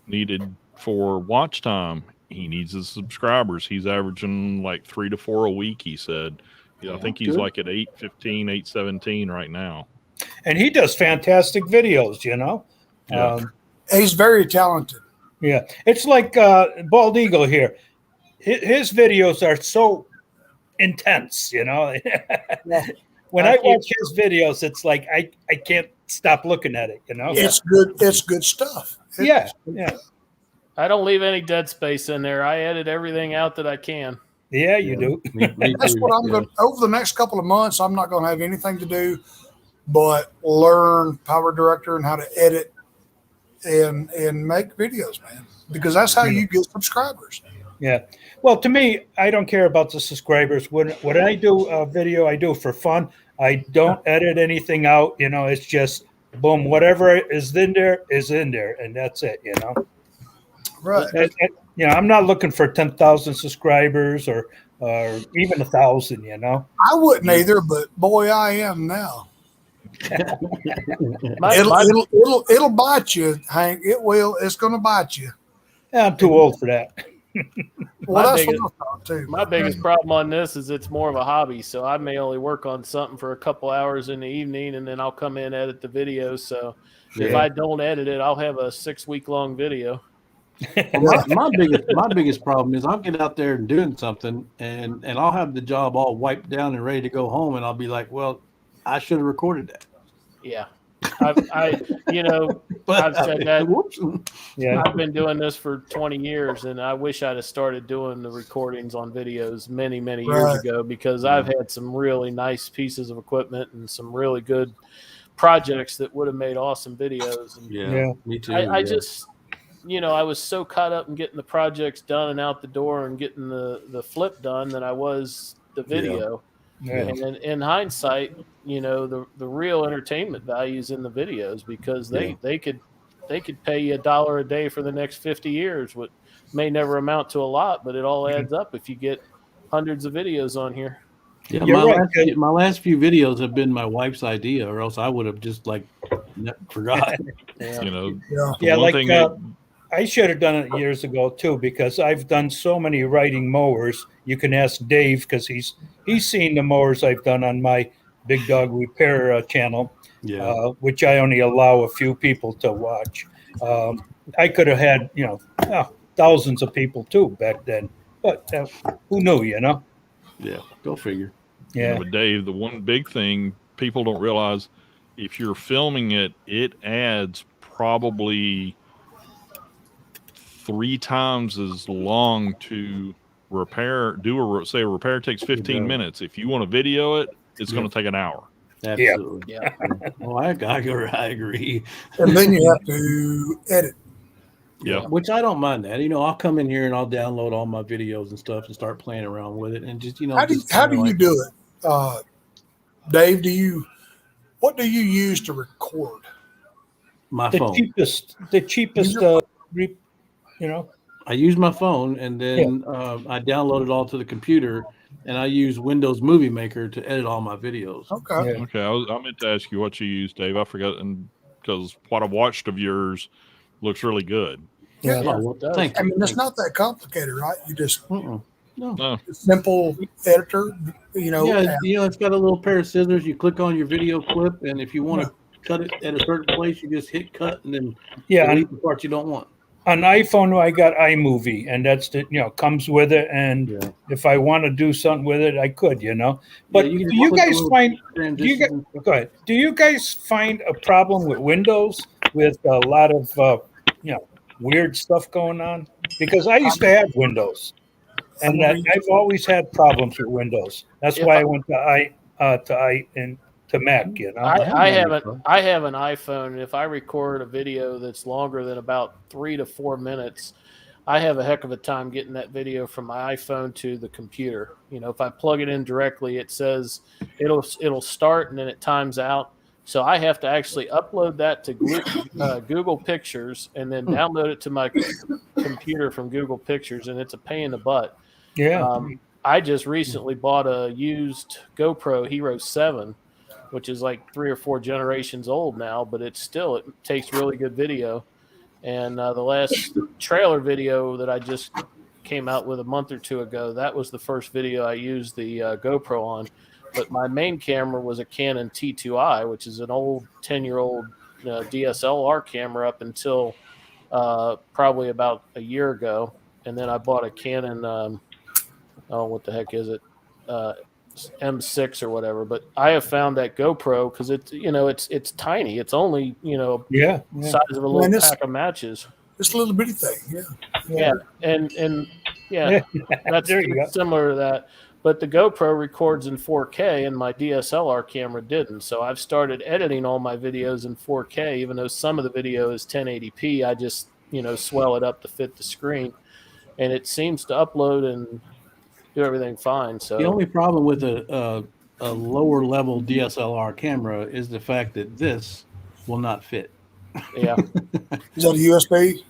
needed for watch time. He needs his subscribers. He's averaging like 3 to 4 a week, he said. I think he's like at 815, 817 right now. And he does fantastic videos, Yeah. He's very talented. Yeah, it's like Bald Eagle here. His videos are so intense, When I watch his videos, it's like I can't stop looking at it, It's good. It's good stuff. Yeah. I don't leave any dead space in there. I edit everything out that I can. Yeah, you do. That's what I'm going to, over the next couple of months, I'm not going to have anything to do but learn Power Director and how to edit and make videos, man, because that's how you get subscribers. Yeah. Well, to me, I don't care about the subscribers. When I do a video, I do it for fun. I don't edit anything out. It's just boom, whatever is in there, and that's it. Right. I'm not looking for 10,000 subscribers or even 1,000. I wouldn't either, but boy, I am now. It'll bite you, Hank. It will. It's going to bite you. Yeah, I'm too old for that. Well, that's what I thought too. My biggest problem on this is it's more of a hobby, so I may only work on something for a couple hours in the evening, and then I'll come in and edit the video. So if I don't edit it, I'll have a 6-week-long video. my biggest problem is I'll get out there and doing something, and I'll have the job all wiped down and ready to go home, and I'll be like, well, I should have recorded that. Yeah. I've said that. Yeah. I've been doing this for 20 years, and I wish I'd have started doing the recordings on videos many, many years ago, because I've had some really nice pieces of equipment and some really good projects that would have made awesome videos. And me too. I just, I was so caught up in getting the projects done and out the door and getting the flip done that I was the video. Yeah. And in hindsight, the real entertainment value is in the videos, because they could pay you $1 a day for the next 50 years, what may never amount to a lot, but it all adds up if you get hundreds of videos on here. Yeah, my last few videos have been my wife's idea, or else I would have just forgot. Like I should have done it years ago too, because I've done so many riding mowers. You can ask Dave because he's seen the mowers I've done on my Big Dog Repair channel, which I only allow a few people to watch. I could have had thousands of people too back then, but who knew? Yeah, go figure. Yeah. But Dave, the one big thing people don't realize, if you're filming it, it adds probably 3 times as long to repair. Say a repair takes 15 minutes. If you want to video it, it's going to take an hour. Absolutely. Yeah. Oh, I agree. And then you have to edit. Yeah. Which I don't mind that. I'll come in here and I'll download all my videos and stuff and start playing around with it and just How do you do it, Dave? What do you use to record? My The phone. cheapest. I use my phone and then I download it all to the computer, and I use Windows Movie Maker to edit all my videos. Okay. Yeah. Okay. I meant to ask you what you use, Dave. I forgot, and because what I've watched of yours looks really good. Yeah. Oh, well, thank you. I mean, it's not that complicated, right? You just No. simple editor, It's got a little pair of scissors. You click on your video clip, and if you want to cut it at a certain place, you just hit cut and then delete the parts you don't want. On iPhone, I got iMovie, and that's comes with it. And if I want to do something with it, I could, But do you guys find? Go ahead. Do you guys find a problem with Windows with a lot of weird stuff going on? Because I used to have Windows, and I've always had problems with Windows. That's why I went to Mac. I have an iPhone, and if I record a video that's longer than about 3 to 4 minutes, I have a heck of a time getting that video from my iPhone to the computer. If I plug it in directly, it says it'll start and then it times out. So I have to actually upload that to Google Pictures and then download it to my computer from Google Pictures, and it's a pain in the butt. Yeah. I just recently bought a used GoPro Hero 7, which is like 3 or 4 generations old now, but it takes really good video. And the last trailer video that I just came out with a month or two ago, that was the first video I used the GoPro on. But my main camera was a Canon T2i, which is an old 10-year-old DSLR camera up until probably about a year ago. And then I bought a Canon, what the heck is it? M6 or whatever. But I have found that GoPro, because it's tiny. It's only size of a little pack of matches. It's a little bitty thing. Yeah. And that's similar to that. But the GoPro records in 4K, and my DSLR camera didn't. So I've started editing all my videos in 4K, even though some of the video is 1080p. I just swell it up to fit the screen, and it seems to upload and do everything fine. So the only problem with a lower level DSLR camera is the fact that this will not fit. Yeah. Is that a USB?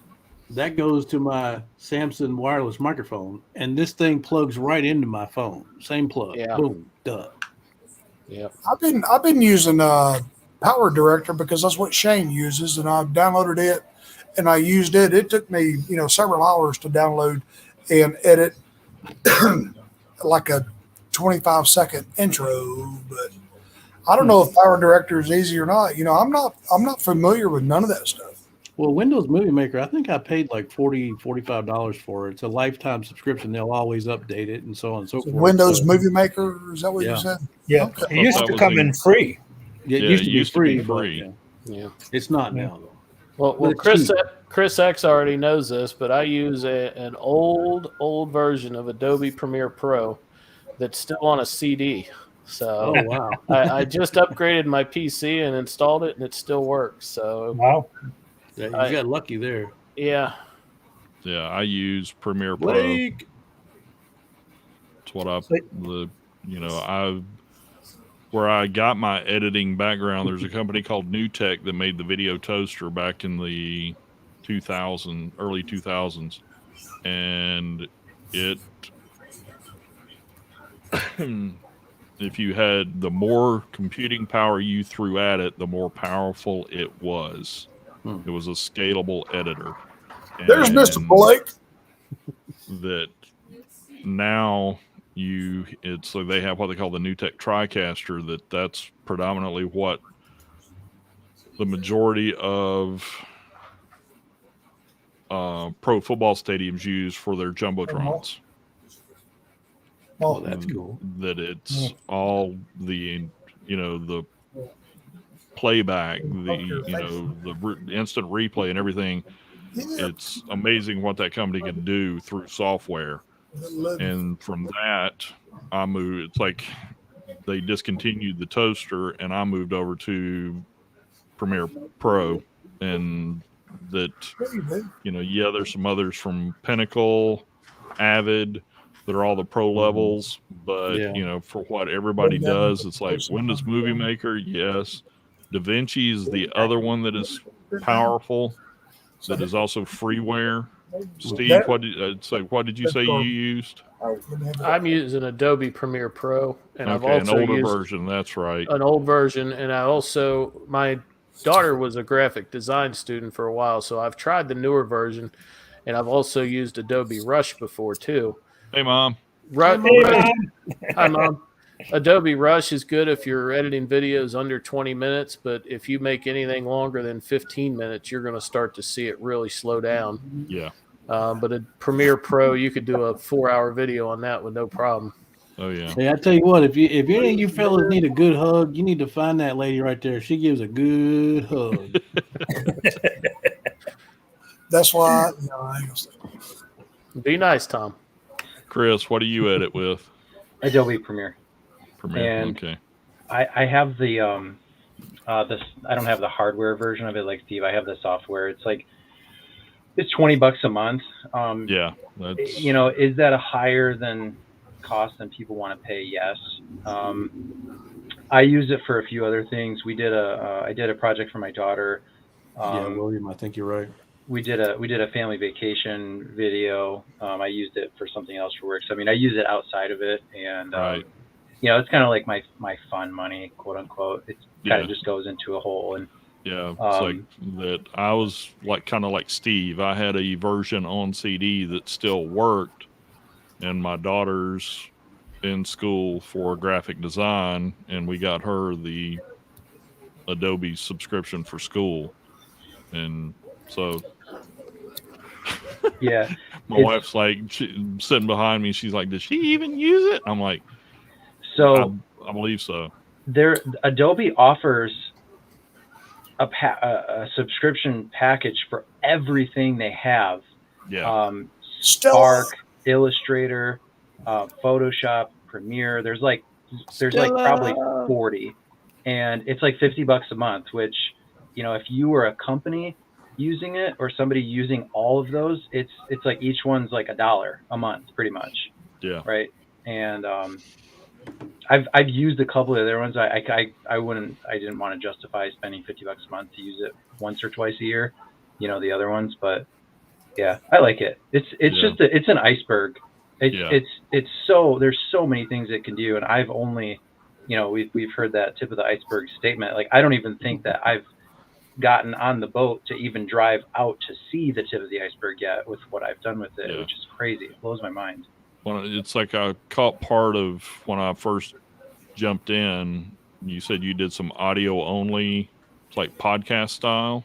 That goes to my Samsung wireless microphone, and this thing plugs right into my phone. Same plug. Yeah. Boom. Done. Yeah. I've been using Power Director because that's what Shane uses, and I've downloaded it and I used it. It took me several hours to download and edit like a 25-second intro, but I don't know if Power Director is easy or not. I'm not familiar with none of that stuff. Well, Windows Movie Maker, I think I paid like $45 for it. It's a lifetime subscription. They'll always update it and so on and so forth. Windows Movie Maker, is that what you said? Yeah. Okay. It used to come in free. It used to be free. Yeah. It's not now, though. Well, Chris X already knows this, but I use an old version of Adobe Premiere Pro that's still on a CD. So wow. I just upgraded my PC and installed it, and it still works. So wow. Yeah, you got lucky there. Yeah. Yeah, I use Premiere Pro. Blake. That's what where I got my editing background. There's a company called New Tech that made the video toaster back in the early 2000s, and it if you had the more computing power you threw at it, the more powerful it was. It was a scalable editor. There's Mr. And Blake. that now it's like they have what they call the New Tech TriCaster. That's predominantly what the majority of pro football stadiums use for their jumbotrons. Oh, that's cool. That it's all the the playback, the instant replay and everything. It's amazing what that company can do through software. And from that, I moved. It's like they discontinued the toaster, and I moved over to Premiere Pro. And that, there's some others from Pinnacle, Avid, that are all the pro levels. But for what everybody does, it's like Windows Movie Maker, yes. DaVinci is the other one that is powerful. That is also freeware. Steve, what did you say you used? I'm using Adobe Premiere Pro, and I've Okay, also an older used version. That's right. an old version, and my daughter was a graphic design student for a while, so I've tried the newer version, and I've also used Adobe Rush before too. Hey, Mom. Hi, Mom. Adobe Rush is good if you're editing videos under 20 minutes, but if you make anything longer than 15 minutes, you're going to start to see it really slow down. Yeah. But a Premiere Pro, you could do a 4-hour video on that with no problem. Oh yeah. Hey, I tell you what, if any of you fellas need a good hug, you need to find that lady right there. She gives a good hug. That's why I ain't gonna say. Be nice, Tom. Chris, what do you edit with? Adobe Premiere. And okay. I have the this. I don't have the hardware version of it like Steve. I have the software. It's $20 a month. Yeah, that's... is that a higher than cost than people want to pay? Yes. I use it for a few other things. I did a project for my daughter. William, I think you're right. We did a family vacation video. I used it for something else for work. So I use it outside of it, and right. It's kind of like my fun money, quote unquote. It kind of just goes into a hole. And it's like that. I was kind of like Steve. I had a version on CD that still worked, and my daughter's in school for graphic design, and we got her the Adobe subscription for school, and so my wife's like sitting behind me. She's like, "Does she even use it?" I'm like, "So I believe so." Adobe offers a subscription package for everything they have. Yeah. Spark, Illustrator, Photoshop, Premiere. There's probably 40, and it's like $50 a month. Which, if you were a company using it or somebody using all of those, it's like each one's like $1 a month, pretty much. Yeah. Right. And I've used a couple of other ones. I didn't want to justify spending $50 a month to use it once or twice a year, the other ones, but yeah, I like it. It's just it's an iceberg. It's so there's so many things it can do, and I've only, we've heard that tip of the iceberg statement. Like, I don't even think that I've gotten on the boat to even drive out to see the tip of the iceberg yet with what I've done with it, which is crazy. It blows my mind. Well, it's like I caught part of when I first jumped in. You said you did some audio only, like podcast style.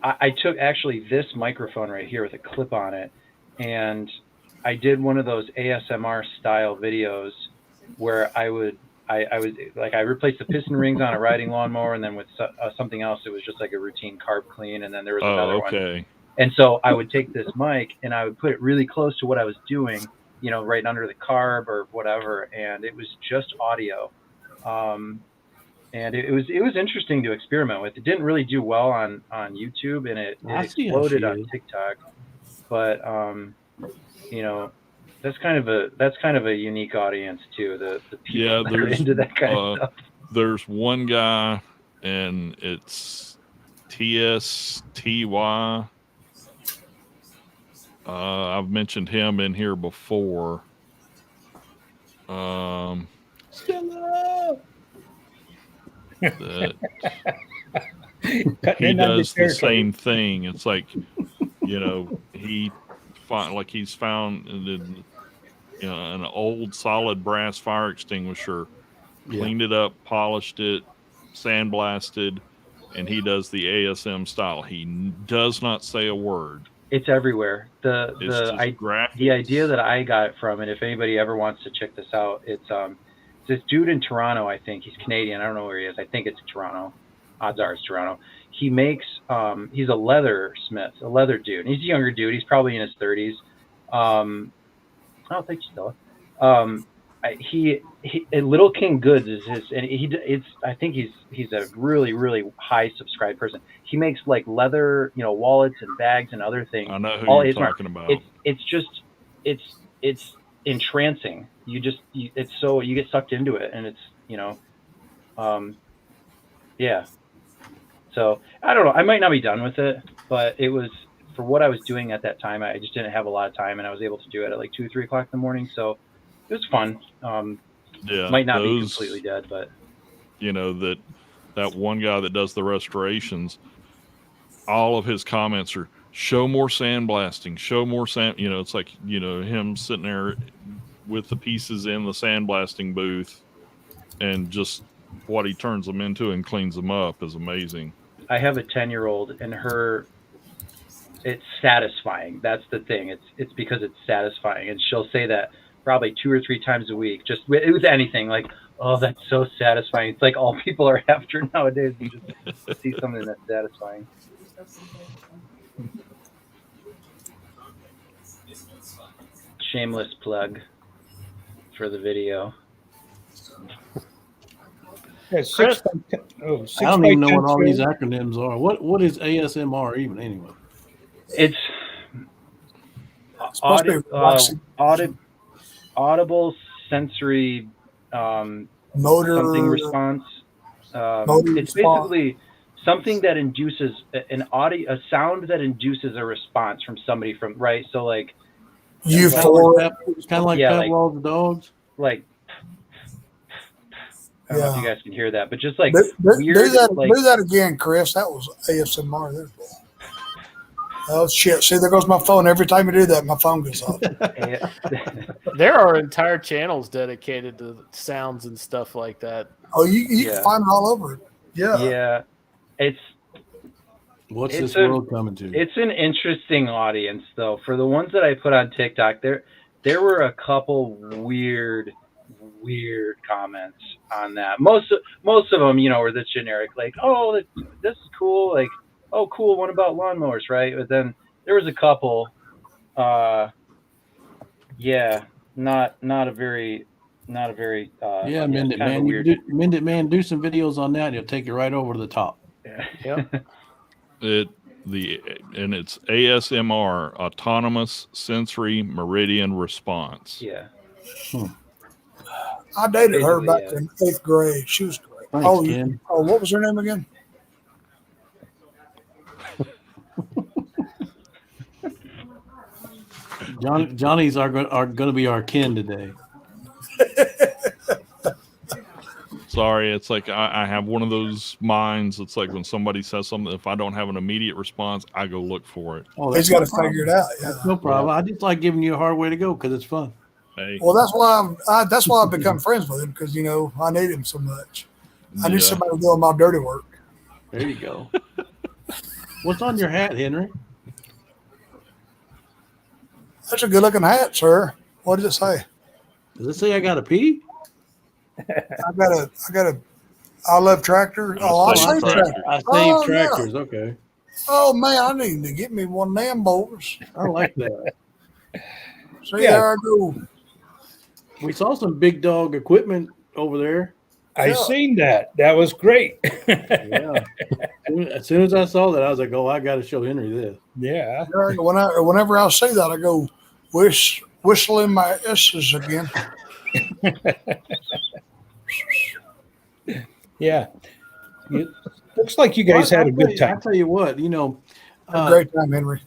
I took actually this microphone right here with a clip on it, and I did one of those ASMR style videos where I replaced the piston rings on a riding lawnmower, and then with something else, it was just like a routine carb clean, and then there was another one. And so I would take this mic and I would put it really close to what I was doing, right under the carb or whatever, and it was just audio. And it was interesting to experiment with. It didn't really do well on YouTube, and it exploded on TikTok. But that's kind of a unique audience too. The people that are into that kind of stuff. There's one guy, and it's TSTY. I've mentioned him in here before. Stella! Cutting he in on the does the territory. same thing. It's like, he's found an old solid brass fire extinguisher, cleaned it up, polished it, sandblasted, and he does the ASM style. He does not say a word. It's everywhere. It's just graphics. The idea that I got from it, if anybody ever wants to check this out, it's this dude in Toronto. I think he's Canadian. I don't know where he is. I think it's Toronto. Odds are it's Toronto. He makes he's a leather smith, a leather dude. He's a younger dude. He's probably in his 30s. Oh, thank you, Stella. He Little King Goods is his, and I think he's a really, really high subscribed person. He makes like leather, wallets and bags and other things. I know who you're talking about. It's entrancing. You get sucked into it, and it's yeah. So I don't know. I might not be done with it, but it was for what I was doing at that time. I just didn't have a lot of time, and I was able to do it at like 2 or 3 o'clock in the morning. So it was fun. Might not be completely dead, but that one guy that does the restorations, all of his comments are show more sandblasting, show more sand. It's like him sitting there with the pieces in the sandblasting booth, and just what he turns them into and cleans them up is amazing. I have a 10-year-old, and it's satisfying. That's the thing. It's because it's satisfying, and she'll say that probably 2 or 3 times a week, just with anything, like, oh, that's so satisfying. It's like all people are after nowadays. You just see something that's satisfying. Shameless plug for the video. Yeah, I don't even know what all these acronyms are. What is ASMR even anyway? It's audible sensory motor something response. It's basically something that induces a sound that induces a response from somebody right. So like euphoric, kind of like Pavlov's the dogs. Like I don't know if you guys can hear that, but just like do weird. Do that again, Chris. That was ASMR there. Oh shit! See, there goes my phone. Every time you do that, my phone goes off. There are entire channels dedicated to sounds and stuff like that. Oh, you can find it all over it. Yeah. Yeah. What's this world coming to? It's an interesting audience, though. For the ones that I put on TikTok, there were a couple weird comments on that. Most of them, were the generic, like, oh, this is cool, like, oh, cool, what about lawnmowers, right? But then there was a couple, not a very Mendit Man, do some videos on that. He'll take you right over to the top. Yeah. It's ASMR, Autonomous Sensory Meridian Response. Yeah. I dated her back in 8th grade. She was great. Thanks, Ken. What was her name again? Johnny's are going to be our Ken today. Sorry, it's like I have one of those minds. It's like when somebody says something, if I don't have an immediate response, I go look for it. Oh, he's got to figure it out. Yeah. That's no problem. I just like giving you a hard way to go because it's fun. Hey. Well, that's why I've become friends with him, because I need him so much. I need somebody doing my dirty work. There you go. What's on your hat, Henry? That's a good looking hat, sir. What does it say? Does it say I got to pee? I love tractor. I save tractor. I save tractors. Yeah. Okay. Oh man, I need to get me one of them boys. I like that. See, there I go. We saw some big dog equipment over there. I seen that. That was great. Yeah. As soon as I saw that, I was like, "Oh, I got to show Henry this." Yeah. Whenever I see that, I go whistling my S's again. Yeah. Looks like you guys had a good time. I'll tell you what, a great time, Henry.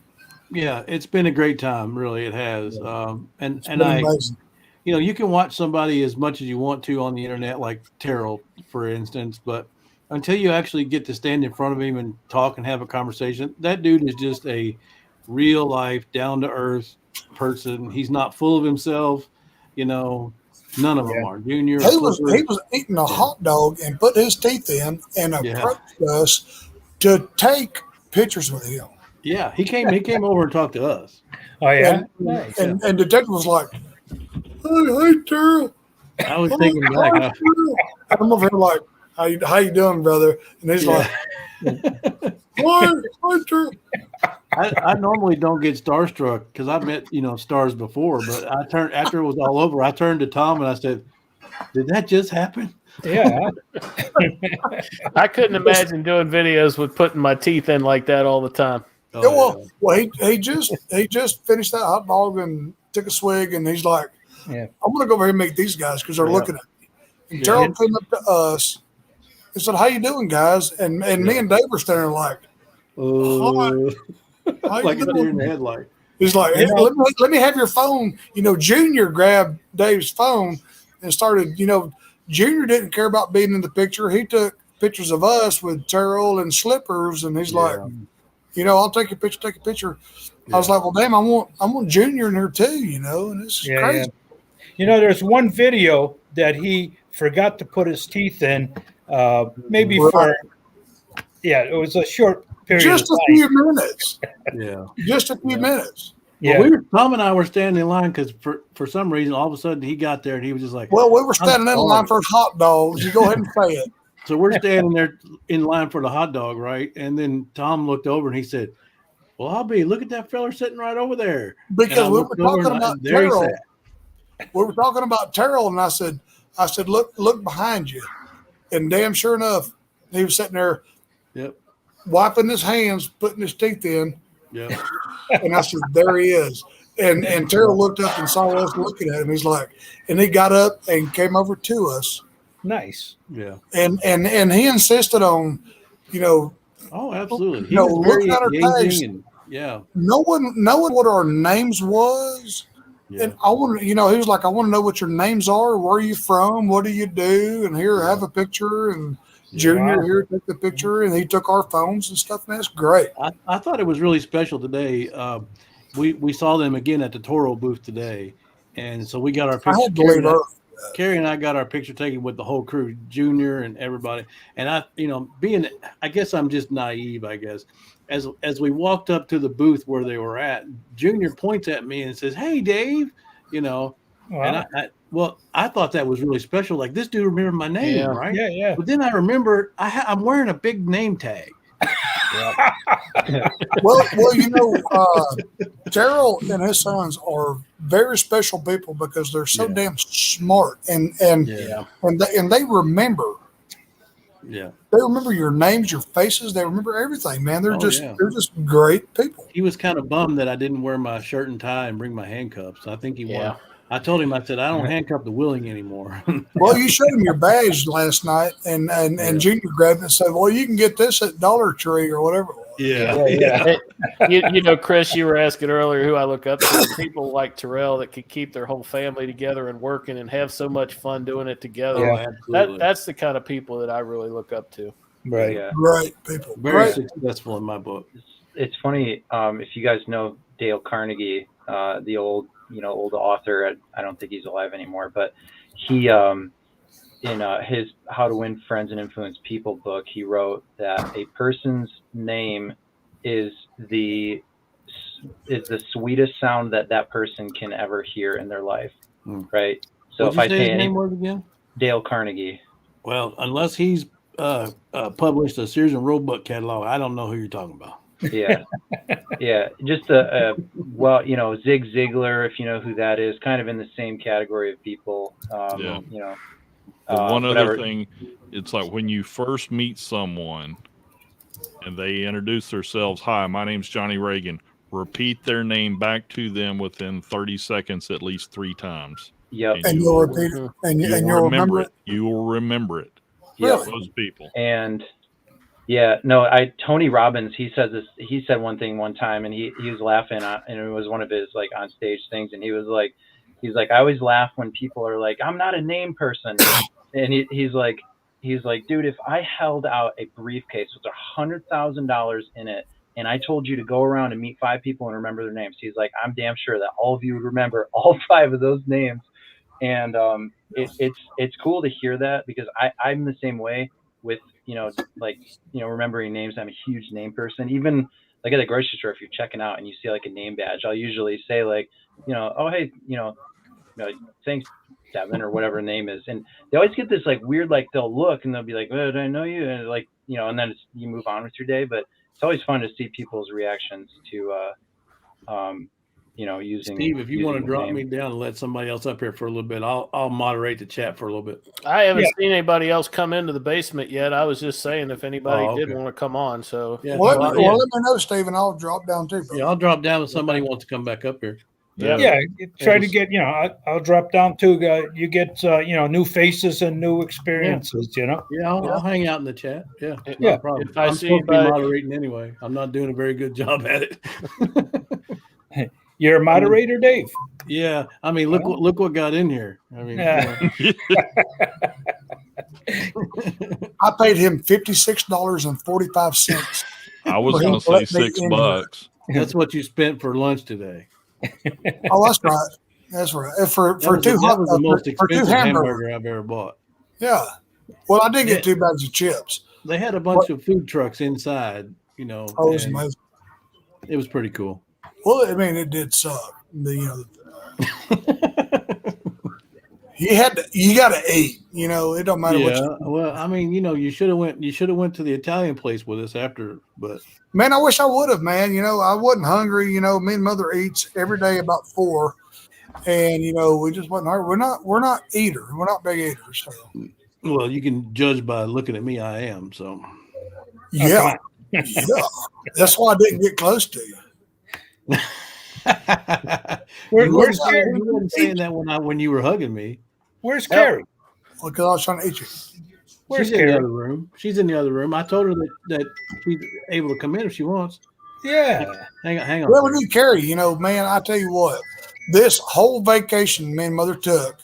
Yeah, it's been a great time. Really, it has. And amazing. You can watch somebody as much as you want to on the internet, like Terrell, for instance. But until you actually get to stand in front of him and talk and have a conversation, that dude is just a real life, down to earth person. He's not full of himself. You know, none of them are. Junior, He was Flipper, eating a hot dog and put his teeth in and approached us to take pictures with him. Yeah, he came over and talked to us. Oh yeah. And detective was like, "Hey, Terrell." I was thinking back. I'm over here like, how you doing, brother? And he's like, "Hi, Terrell." I normally don't get starstruck because I've met stars before, but after it was all over, I turned to Tom and I said, "Did that just happen?" Yeah. I couldn't imagine doing videos with putting my teeth in like that all the time. Well, he just finished that hot dog and took a swig, and he's like, Yeah. "I'm gonna go over here and meet these guys because they're looking at me." And Terrell came up to us and said, "How you doing, guys?" And me and Dave were standing there like, "Hi, like a deer in the headlight. He's like, "Hey, let me have your phone." Junior grabbed Dave's phone and started. Junior didn't care about being in the picture. He took pictures of us with Terrell and Slippers, and he's like, "I'll take a picture, take a picture." I was like, "Well, damn, I want Junior in here too," and this is crazy. There's one video that he forgot to put his teeth in, maybe it was a short period. Just a few minutes. Yeah. Just a few minutes. Yeah. Well, Tom and I were standing in line because for some reason, all of a sudden he got there and he was just like, "Well, we were standing in line for hot dogs. You go ahead and say it." So we're standing there in line for the hot dog, right? And then Tom looked over and he said, "Well, look at that fella sitting right over there." Because we were talking about Terrell. We were talking about Terrell, and I said, look behind you. And damn sure enough, he was sitting there wiping his hands, putting his teeth in. Yeah. And I said, there he is. And Terrell looked up and saw us looking at him. He's like, and he got up and came over to us. Nice. Yeah. And he insisted on, oh, absolutely. He was looking at our tags. No one what our names was. Yeah. And I want to, he was like, "I want to know what your names are. Where are you from? What do you do? And here, have a picture." And Junior here took the picture, and he took our phones and stuff. And that's great. I thought it was really special today. We saw them again at the Toro booth today, and so we got our picture. I had to leave early. Carrie and I got our picture taken with the whole crew, Junior and everybody. And I guess I'm just naive, I guess. As we walked up to the booth where they were at, Junior points at me and says, "Hey, Dave," Wow. And I thought that was really special. Like, this dude remembered my name, right? Yeah. But then I remember I'm wearing a big name tag. Well, Terrell and his sons are very special people because they're so damn smart and they remember. Yeah, they remember your names, your faces. They remember everything, man. They're just great people. He was kind of bummed that I didn't wear my shirt and tie and bring my handcuffs. I think he wanted. I told him, I said, "I don't handcuff the Willing anymore." Well, you showed him your badge last night, and Junior grabbed it and said, "Well, you can get this at Dollar Tree or whatever." Yeah. Chris, you were asking earlier who I look up to. People like Terrell that can keep their whole family together and working and have so much fun doing it together. That's the kind of people that I really look up to. Right. Yeah. Great people. Very successful in my book. It's funny, if you guys know Dale Carnegie, the old author. I don't think he's alive anymore, but he in his How to Win Friends and Influence People book, he wrote that a person's name is the sweetest sound that person can ever hear in their life, right? So if I say his name was again, Dale Carnegie. Well, unless he's published a Sears and Roebuck catalog, I don't know who you're talking about. Yeah. Just Zig Ziglar, if you know who that is, kind of in the same category of people. One other thing, it's like when you first meet someone and they introduce themselves, "Hi, my name's Johnny Reagan." Repeat their name back to them within 30 seconds at least 3 times. Yep. And you'll repeat it. And you'll remember it. You will remember it. Really? Those people. And Tony Robbins, he said one thing one time, and he was laughing, and it was one of his like on stage things, and he's like, "I always laugh when people are like, I'm not a name person," and he's like, he's like, dude, if I held out a briefcase with $100,000 in it, and I told you to go around and meet 5 people and remember their names, he's like, I'm damn sure that all of you would remember all 5 of those names. And it's cool to hear that, because I'm the same way with, remembering names. I'm a huge name person. Even like at the grocery store, if you're checking out and you see like a name badge, I'll usually say like, oh, hey, thanks, Devin, or whatever the name is. And they always get this like weird, like they'll look and they'll be like, oh, did I know you? And like, and then you move on with your day. But it's always fun to see people's reactions to, using. Steve, if you using want to the drop name. me down and let somebody else up here for a little bit, I'll moderate the chat for a little bit. I haven't seen anybody else come into the basement yet. I was just saying if anybody Oh, did okay. want to come on. So Yeah, Well, well, let me know, Steve, and I'll drop down too. Bro. yeah, I'll drop down if somebody wants to come back up here. Yeah, try to get, I'll drop down too. You get, new faces and new experiences, Yeah, I'll hang out in the chat. Yeah, Yeah. no problem. If I I'm see supposed to be anybody- moderating anyway. I'm not doing a very good job at it. You're a moderator, Dave. Yeah, I mean, look what got in here. I mean, I paid him $56.45. I was going to say $6. That's what you spent for lunch today. Oh, that's right. That's right. For That was two the most for two expensive hamburgers. hamburger I've ever bought. Yeah. Well, I did get 2 bags of chips. They had a bunch of food trucks inside, Oh, it was and amazing. it was pretty cool. Well, I mean, it did suck. You got to eat. It don't matter what. Well, I mean, you should have went to the Italian place with us after, but Man, I wish I would have, man. I wasn't hungry. Me and Mother eats every day about 4, and we just wasn't hungry. We're not eaters. We're not big eaters. So. well, you can judge by looking at me. I am so. Yeah, yeah. That's why I didn't get close to you. Where's Carrie? You weren't saying that when you were hugging me. Where's Carrie? Because I was trying to eat you. Where's She's in the Carrie? other room. She's in the other room. I told her that she's able to come in if she wants. Yeah. Hang on. Well, we need Carrie. Man, I tell you what, this whole vacation me and Mother took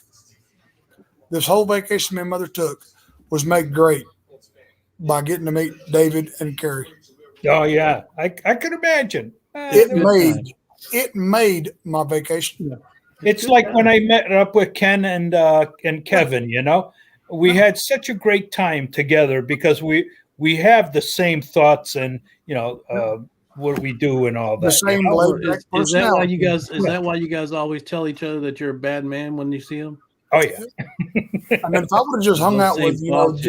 was made great by getting to meet David and Carrie. Oh yeah, I could imagine. It made my vacation. It's like when I met up with Ken and Kevin. We had such a great time together because we have the same thoughts and what we do and all that. The same laid-back Is that why you personality. guys? Is that why you guys always tell each other that you're a bad man when you see them? Oh yeah. I mean, if I would have just hung out Same with thoughts,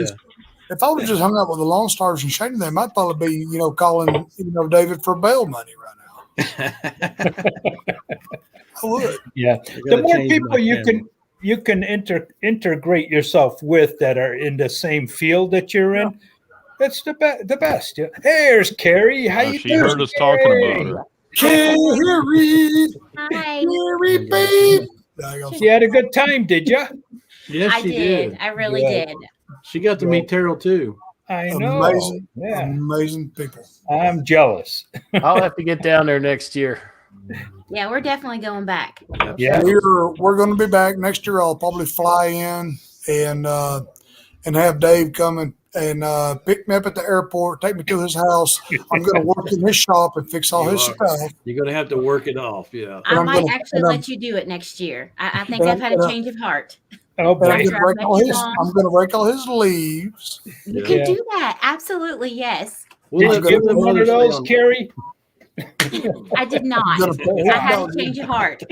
if I would have just hung out with the Lone Stars and Shane, them, I'd probably be calling David for bail money right now. I would. Yeah. The more people you can integrate yourself with that are in the same field that you're in, that's the best. Yeah. Hey, there's Carrie. How you She doing? heard us talking about her. Carrie, Hi. Carrie, babe. You had a good time, did you? Yes, I she did. did. I really Yeah. did. She got to meet Terrell too. I know. Amazing, Yeah. amazing people. I'm jealous. I'll have to get down there next year. Yeah, we're definitely going back. Yeah. We're going to be back next year. I'll probably fly in and have Dave come and pick me up at the airport, take me to his house. I'm going to work in his shop and fix all his stuff. You're gonna have to work it off. Yeah. I I'm might gonna- actually and I'm- let you do it next year. I think and I've had a I'm- change of heart. Oh And I'm boy. going to rake all his leaves. You Yeah. can do that. Absolutely, yes. We'll Did let you give them one of Mother's Day those, on- Carrie? I did not. Gonna pay I him had down. a change of heart.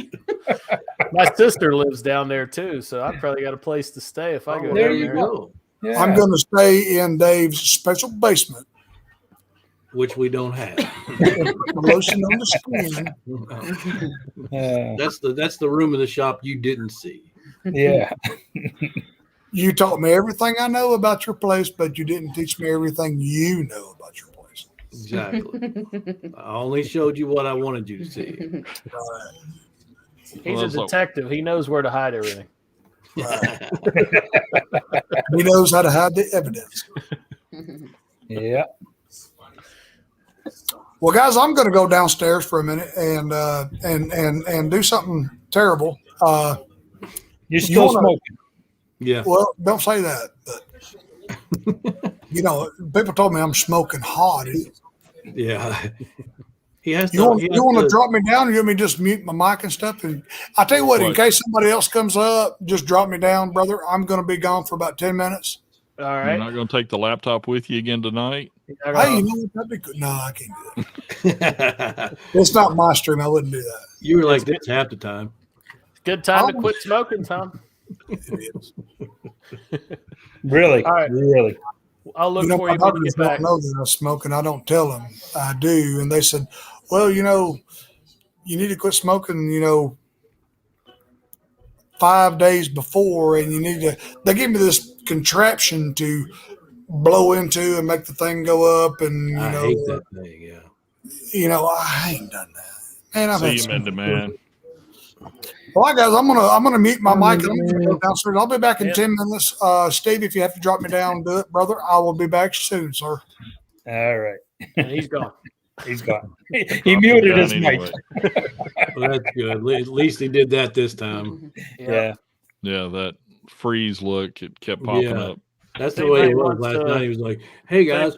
My sister lives down there too, so I probably got a place to stay if I go there down you there. go. Yeah. I'm going to stay in Dave's special basement. Which we don't have. Lotion on the skin. That's the room of the shop you didn't see. Yeah. You taught me everything I know about your place, but you didn't teach me everything you know about your place. Exactly. I only showed you what I wanted you to see. He's Well, a that's like- detective. He knows where to hide everything. He knows how to hide the evidence. Yeah. Well, guys, I'm going to go downstairs for a minute and do something terrible. You're still wanna- smoking. Yeah. Well, don't say that. But You know, people told me I'm smoking hot. Yeah. He has You to. want He has you want to to. drop me down? Or you want me to just mute my mic and stuff? And I tell you what, in What? case somebody else comes up, just drop me down, brother. I'm going to be gone for about 10 minutes. All You're right. not going to take the laptop with you again tonight? Hey, you know what? That'd be good. No, I can't do that. It's not my stream. I wouldn't do that. You were like this half the time. Good time to Oh. quit smoking, Tom. It is. Really, All right. really. I'll look You know, for my you when you doctors get back. don't know that I smoke, and I don't tell them I do. And they said, well, you know, you need to quit smoking, you know, 5 days before, and you need to. They give me this contraption to blow into and make the thing go up, and I hate that thing. Yeah. You know, I ain't done that. Man, I've See had you, some. Minda, man. All right, guys, I'm gonna mute my mic and I'm man. gonna go downstairs. I'll be back in Yeah. 10 minutes. Steve, if you have to drop me down, do it, brother. I will be back soon, sir. All right. And he's gone. He's gone. He Drop him muted down his anyway. mic. Well, that's good. At least he did that this time. Yeah. Yeah, that freeze look, it kept popping Yeah. up. That's the If way it anybody was wants last to- night. He was like, "Hey guys."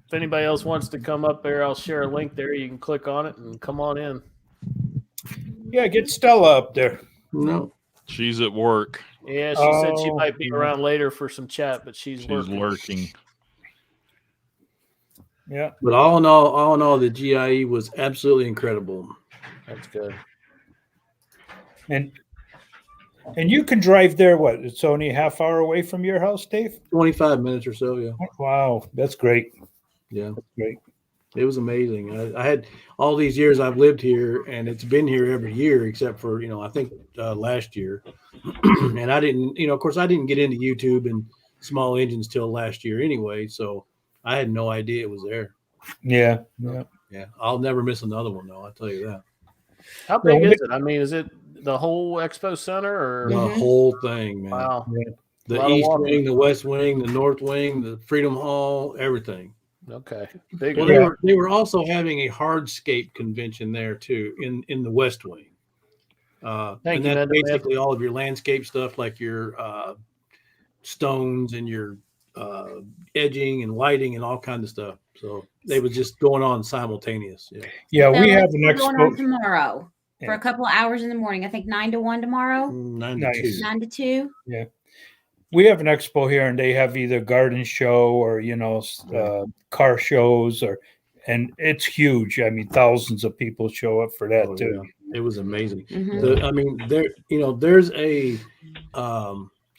If anybody else wants to come up there, I'll share a link there. You can click on it and come on in. Yeah, get Stella up there. No. She's at work. Yeah, she said she Oh, might be around later for some chat, but she's She's working. lurking. Yeah. But all in all, the GIE was absolutely incredible. That's good. And you can drive there. What? It's only a half hour away from your house, Dave. 25 minutes or so. Yeah. Wow, that's great. Yeah. That's great. It was amazing. I had all these years I've lived here, and it's been here every year except for I think last year. And I didn't, of course, I didn't get into YouTube and small engines till last year anyway. So I had no idea it was there. Yeah. Yeah. Yeah, I'll never miss another one though. I'll tell you that. How big is it? I mean, is it the whole expo center or? The whole thing, man. Wow. Yeah. The Lot of east walking. wing, the west wing, the north wing, the Freedom Hall, everything. Okay. Big. Well, they were also having a hardscape convention there too in the west wing. Thank And you, that's man. basically all of your landscape stuff, like your stones and your edging and lighting and all kinds of stuff. So they was just going on simultaneous. Yeah. Yeah, we have an We're going on expo. tomorrow for Yeah. a couple of hours in the morning. I think 9 to 1 tomorrow. 9 Nice. to 2. 9 to 2. We have an expo here, and they have either garden show or car shows, and it's huge. I mean, thousands of people show up for that Oh, too. yeah. It was amazing. Mhm. I mean, there's a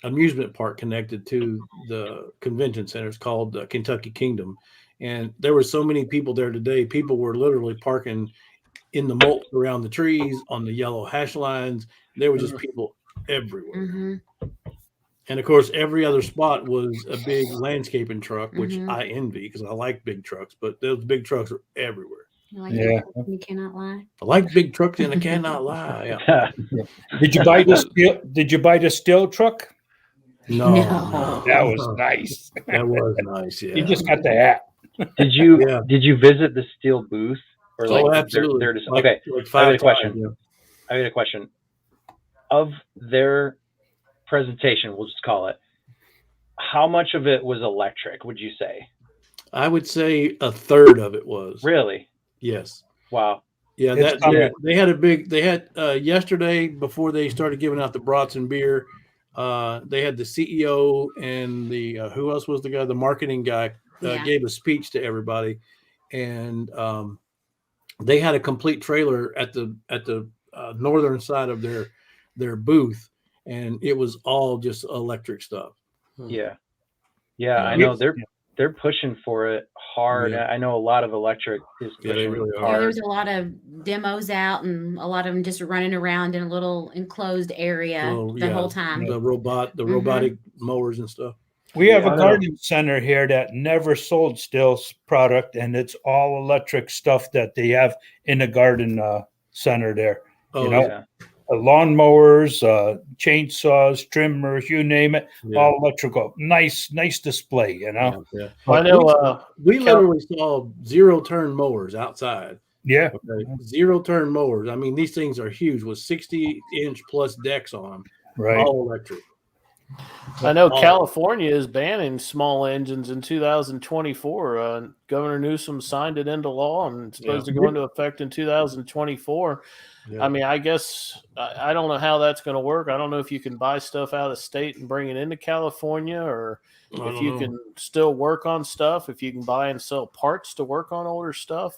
amusement park connected to the convention center. It's called Kentucky Kingdom, and there were so many people there today. People were literally parking in the mulch around the trees on the yellow hash lines. There were just people everywhere. Mm-hmm. And of course, every other spot was a big landscaping truck, which Mhm. I envy because I like big trucks, but those big trucks are everywhere. Yeah. You cannot lie. I like big trucks and I cannot lie. Yeah. Did you buy the steel? Did you buy the steel truck? No, No. That was nice. That was nice. Yeah. You just got the hat. Did you Yeah. did you visit the steel booth or Oh, like absolutely. they're just, Like- okay? like I got 5 a question. times, I got a question. Of their presentation, we'll just call it. How much of it was electric? Would you say? I would say a third of it was. Really? Yes. Wow. Yeah, It's they had a big. They had yesterday before they started giving out the brats and beer. They had the CEO and the who else was the guy? The marketing guy Yeah. gave a speech to everybody, and they had a complete trailer at the northern side of their booth, and it was all just electric stuff. Yeah. Yeah, I Yeah. know they're pushing for it hard. Yeah. I know a lot of electric is Yeah, they pushing really are. Yeah, hard. there's a lot of demos out and a lot of them just running around in a little enclosed area Oh, the yeah. whole time. The Mhm. robotic mowers and stuff. We have Yeah, I a know. garden center here that never sold Still's product, and it's all electric stuff that they have in the garden center there. Oh, know, Yeah. Lawnmowers, chainsaws, trimmers, you name it, yeah. all electrical. Nice display, you know. Yeah. I know. We literally saw 0-turn mowers outside. Yeah. Okay. 0-turn mowers. I mean, these things are huge with 60-inch plus decks on them, Right. all electric. I know California is banning small engines in 2024. Governor Newsom signed it into law and it's supposed to go into effect in 2024. Yeah. I mean, I guess I don't know how that's going to work. I don't know if you can buy stuff out of state and bring it into California, or if you can still work on stuff, if you can buy and sell parts to work on older stuff.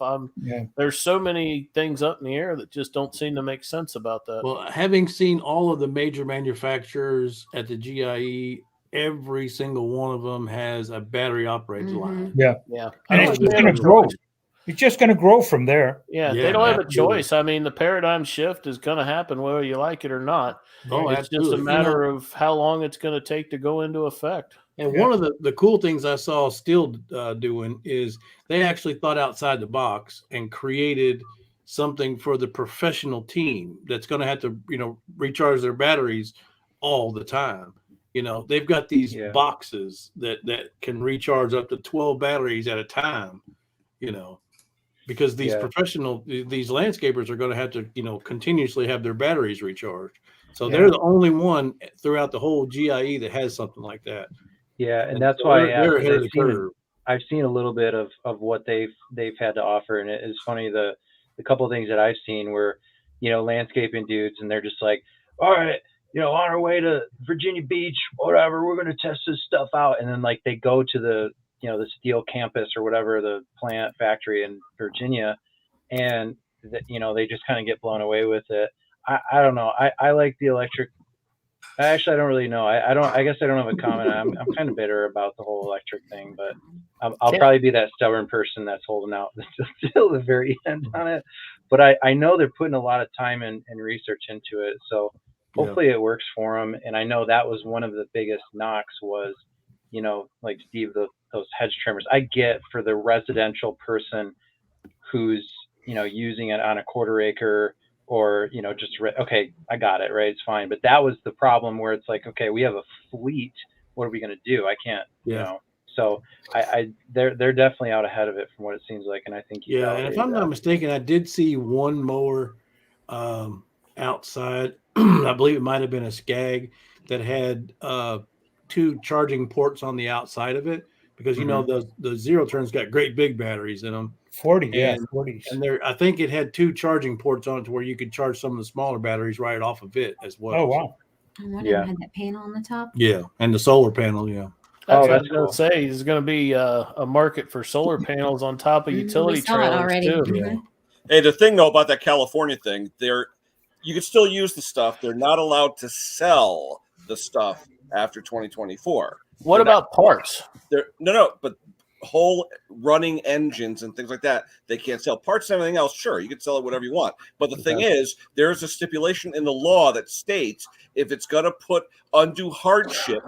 There's so many things up in the air that just don't seem to make sense about that. Well, having seen all of the major manufacturers at the GIE, every single one of them has a battery operated line. Yeah. And it's just going to grow. It's just going to grow from there. Yeah, they don't have a choice. I mean, the paradigm shift is going to happen whether you like it or not. It's just a matter of how long it's going to take to go into effect. And one of the cool things I saw still doing is they actually thought outside the box and created something for the professional team that's going to have to, recharge their batteries all the time. They've got these boxes that can recharge up to 12 batteries at a time, because these these landscapers are going to have to, continuously have their batteries recharged. So they're the only one throughout the whole GIE that has something like that. Yeah, and that's why I've seen a little bit of what they've had to offer, and it is funny the couple of things that I've seen where landscaping dudes, and they're just like, all right, on our way to Virginia Beach, whatever, we're going to test this stuff out, and then like they go to the the steel campus or whatever, the plant factory in Virginia, and they just kind of get blown away with it. I don't know. I like the electric. Actually, I don't really know. I guess I don't have a comment. I'm kind of bitter about the whole electric thing, but I'll probably be that stubborn person that's holding out until the very end on it. But I know they're putting a lot of time and research into it. So hopefully it works for them. And I know that was one of the biggest knocks was, like Steve, those hedge trimmers. I get for the residential person who's, using it on a quarter acre or, okay, I got it, right? It's fine. But that was the problem where it's like, okay, we have a fleet. What are we going to do? I can't, So they're definitely out ahead of it from what it seems like. And I think, and if I'm not mistaken, I did see one mower outside. I believe it might've been a Skag that had 2 charging ports on the outside of it because, the zero turns got great big batteries in them. 40s. And I think it had 2 charging ports on it to where you could charge some of the smaller batteries right off of it as well. Oh, wow. One of them had that panel on the top. Yeah. And the solar panel. Yeah. That's what I was going to say. There's going to be a market for solar panels on top of utility trailers too. Yeah. Hey, the thing though about that California thing, you can still use the stuff. They're not allowed to sell the stuff after 2024. What about parts? No, but whole running engines and things like that, they can't sell. Parts and everything else, sure, you can sell it whatever you want. But the thing is, there's a stipulation in the law that states if it's going to put undue hardship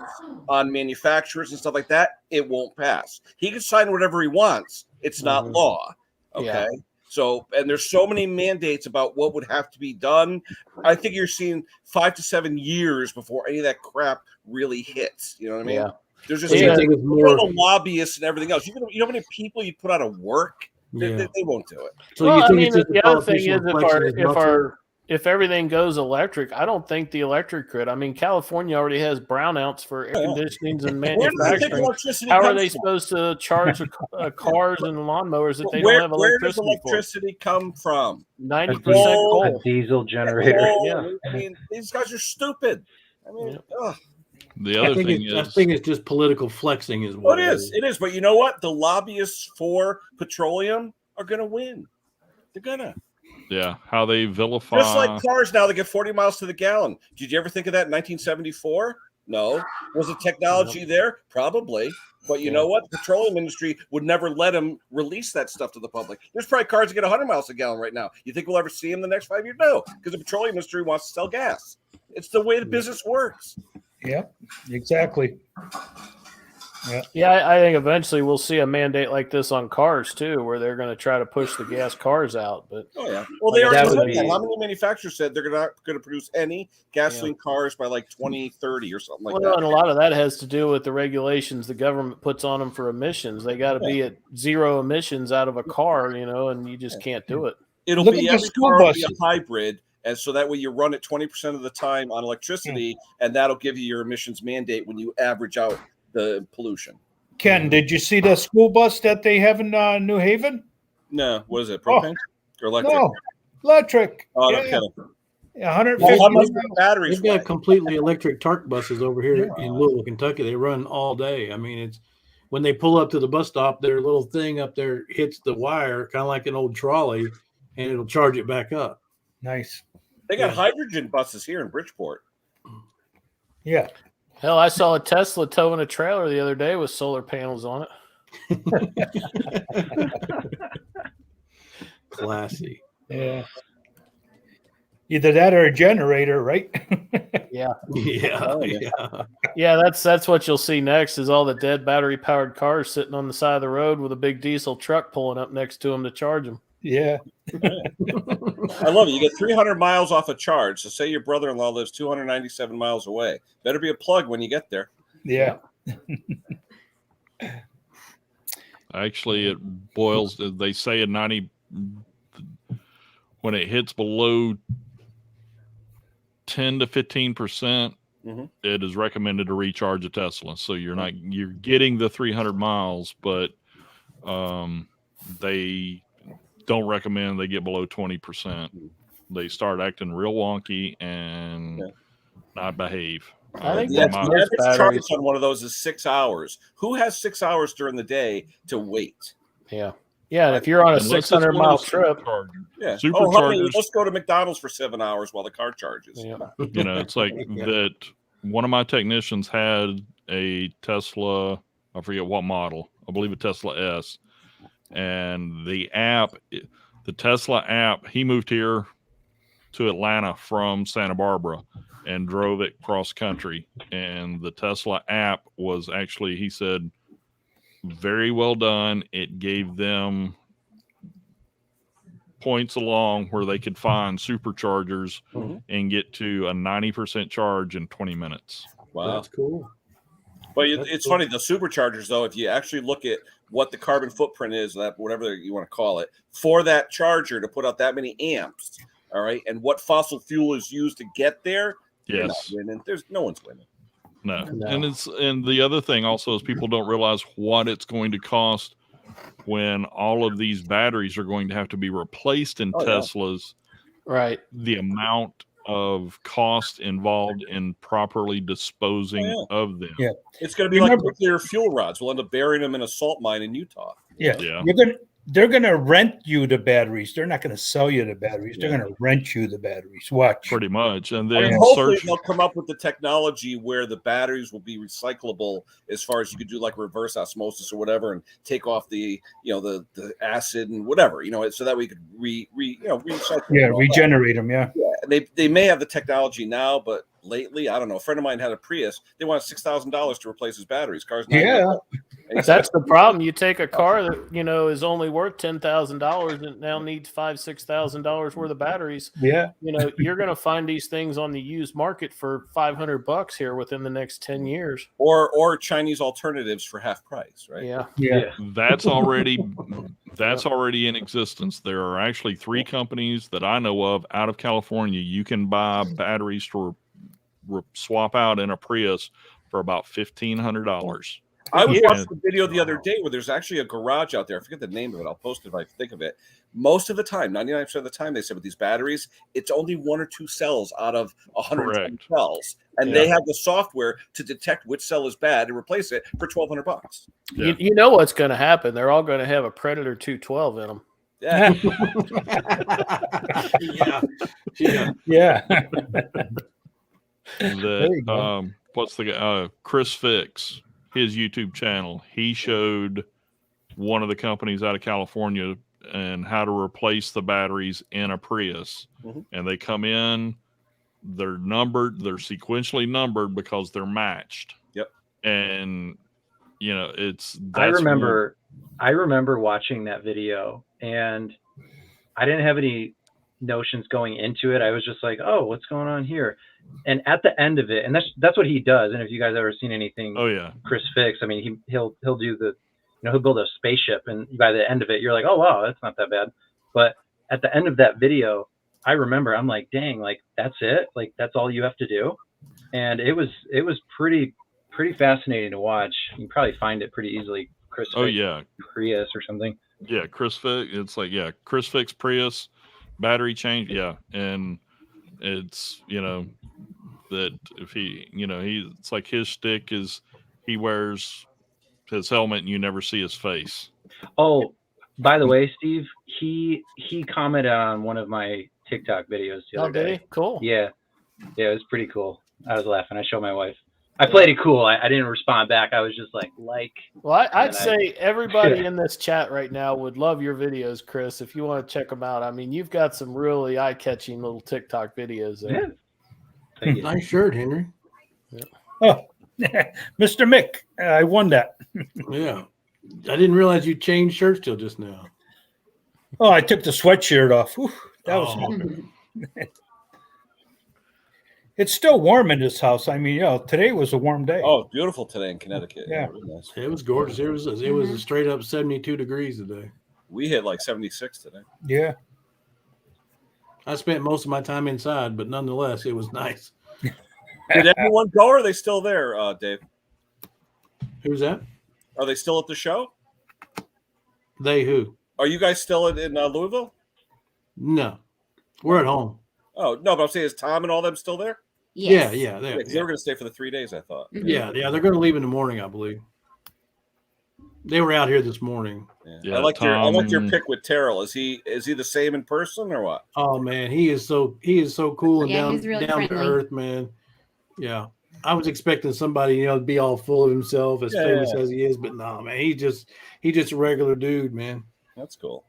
on manufacturers and stuff like that, it won't pass. He can sign whatever he wants. It's not law. Okay. Yeah. So, and there's so many mandates about what would have to be done. I think you're seeing 5 to 7 years before any of that crap really hits. You know what I mean? Yeah. There's just the lobbyists and everything else. You know how many people you put out of work? They won't do it. So the other thing is if everything goes electric, I don't think the electric grid. I mean, California already has brownouts for air conditionings and manufacturing. How are they supposed to charge cars and lawnmowers if they don't have electricity? Where does electricity come from? 90% coal. A diesel generator. Yeah. I mean, these guys are stupid. I mean, The other thing is, I think it's just political flexing, is what it is. It is, but you know what? The lobbyists for petroleum are going to win. They're gonna. Yeah, how they vilify. Just like cars now, they get 40 miles to the gallon. Did you ever think of that in 1974? No. Was the technology there? Probably. But you know what? The petroleum industry would never let them release that stuff to the public. There's probably cars that get 100 miles a gallon right now. You think we'll ever see them the next 5 years? No, because the petroleum industry wants to sell gas. It's the way the business works. Yeah, exactly. Yeah, I think eventually we'll see a mandate like this on cars too, where they're going to try to push the gas cars out. But well, they already said that. How many manufacturers said they're not going to produce any gasoline cars by like 2030 or something like that? And a lot of that has to do with the regulations the government puts on them for emissions. They got to be at 0 emissions out of a car, and you just can't do it. It'll be every car will be a hybrid. And so that way you run it 20% of the time on electricity, and that'll give you your emissions mandate when you average out the pollution. Ken, did you see the school bus that they have in New Haven? No, what is it? Propane or electric? No, electric. Oh, no Yeah. kidding. 150. How much the batteries They've got weigh? completely electric TARC buses over here in Louisville, Kentucky. They run all day. I mean, it's when they pull up to the bus stop, their little thing up there hits the wire, kind of like an old trolley, and it'll charge it back up. Nice. They got hydrogen buses here in Bridgeport. Yeah. Hell, I saw a Tesla towing a trailer the other day with solar panels on it. Classy. Yeah. Either that or a generator, right? Yeah. Yeah. Yeah, that's what you'll see next is all the dead battery powered cars sitting on the side of the road with a big diesel truck pulling up next to them to charge them. Yeah. I love it. You get 300 miles off a charge. So say your brother-in-law lives 297 miles away. Better be a plug when you get there. Yeah. Actually, it boils. They say a 90 when it hits below 10 to 15%, it is recommended to recharge a Tesla. So you're getting the 300 miles, but they don't recommend they get below 20%. They start acting real wonky and not behave. I think The average charge on one of those is 6 hours. Who has 6 hours during the day to wait? Yeah. Yeah, and if you're on a 600-mile trip, yeah. Superchargers. Let's go to McDonald's for 7 hours while the car charges. Yeah. You know, it's like that. One of my technicians had a Tesla. I forget what model. I believe a Tesla S. And the Tesla app, he moved here to Atlanta from Santa Barbara and drove it cross country. And the Tesla app was actually, he said, very well done. It gave them points along where they could find superchargers and get to a 90% charge in 20 minutes. Wow. That's cool. But it's funny, the superchargers, though, if you actually look at what the carbon footprint is, that whatever you want to call it, for that charger to put out that many amps, all right, and what fossil fuel is used to get there, you're not winning. No one's winning. No. And the other thing also is people don't realize what it's going to cost when all of these batteries are going to have to be replaced in Teslas. Right. The amount of cost involved in properly disposing of them. Yeah. It's going to be like nuclear fuel rods. We'll end up burying them in a salt mine in Utah. Yeah. They're gonna rent you the batteries. They're not gonna sell you the batteries. They're gonna rent you the batteries. Watch. Pretty much. And then hopefully they'll come up with the technology where the batteries will be recyclable, as far as you could do like reverse osmosis or whatever, and take off the the acid and whatever, so that we could recycle. Yeah, regenerate them. Yeah. And they may have the technology now, but lately, I don't know. A friend of mine had a Prius. They wanted $6,000 to replace his batteries. Cars. That's the problem. You take a car that is only worth $10,000 and it now needs $5,000-$6,000 worth of batteries. Yeah. You're going to find these things on the used market for $500 here within the next 10 years. Or Chinese alternatives for half price, right? Yeah. Yeah. That's already in existence. There are actually 3 companies that I know of out of California. You can buy batteries to swap out in a Prius for about $1,500. I was watching a video the other day where there's actually a garage out there. I forget the name of it. I'll post it if I think of it. Most of the time, 99% of the time, they said with these batteries, it's only 1 or 2 cells out of 110 cells. And they have the software to detect which cell is bad and replace it for $1,200. Yeah. You know what's going to happen. They're all going to have a Predator 212 in them. Yeah. Yeah. What's the guy? Chris Fix, his YouTube channel. He showed one of the companies out of California and how to replace the batteries in a Prius. And they come in, they're numbered, they're sequentially numbered because they're matched. Yep. And I remember watching that video, and I didn't have any notions going into it. I was just like, oh, what's going on here? And at the end of it, and that's what he does. And if you guys ever seen anything, Chris Fix, I mean, he'll do the, he'll build a spaceship, and by the end of it, you're like, oh wow, that's not that bad. But at the end of that video, I remember I'm like, dang, like that's it, like that's all you have to do, and it was pretty fascinating to watch. You can probably find it pretty easily. Chris Oh Fix yeah, Prius or something. yeah. Chris Fix. It's like Chris Fix Prius, battery change. Yeah, and it's that if he it's like his shtick is he wears his helmet and you never see his face. Oh, by the way, Steve, he commented on one of my TikTok videos the other day. Did he? Cool. Yeah, it was pretty cool. I was laughing. I showed my wife. I played it cool. I didn't respond back. I was just like. Well, I'd say everybody in this chat right now would love your videos, Chris. If you want to check them out, I mean, you've got some really eye-catching little TikTok videos there. Yeah. Nice shirt, Henry. Yeah. Oh, Mr. Mick, I won that. Yeah. I didn't realize you changed shirts till just now. Oh, I took the sweatshirt off. Whew, that was hard. It's still warm in this house. I mean, today was a warm day. Oh, beautiful today in Connecticut. Yeah. Really nice. It was gorgeous. It was a straight up 72 degrees today. We hit like 76 today. Yeah. I spent most of my time inside, but nonetheless, it was nice. Did everyone go, or are they still there, Dave? Who's that? Are they still at the show? They who? Are you guys still in Louisville? No. We're at home. Oh, no, but I'm saying, is Tom and all them still there? Yes. Yeah. They were going to stay for the 3 days, I thought. Yeah, they're going to leave in the morning, I believe. They were out here this morning. Yeah, I like your pick with Terrell. Is he the same in person or what? Oh man, he is so cool and down really to friendly. earth, man. Yeah. I was expecting somebody, to be all full of himself, as famous as he is, but no, man, he just a regular dude, man. That's cool.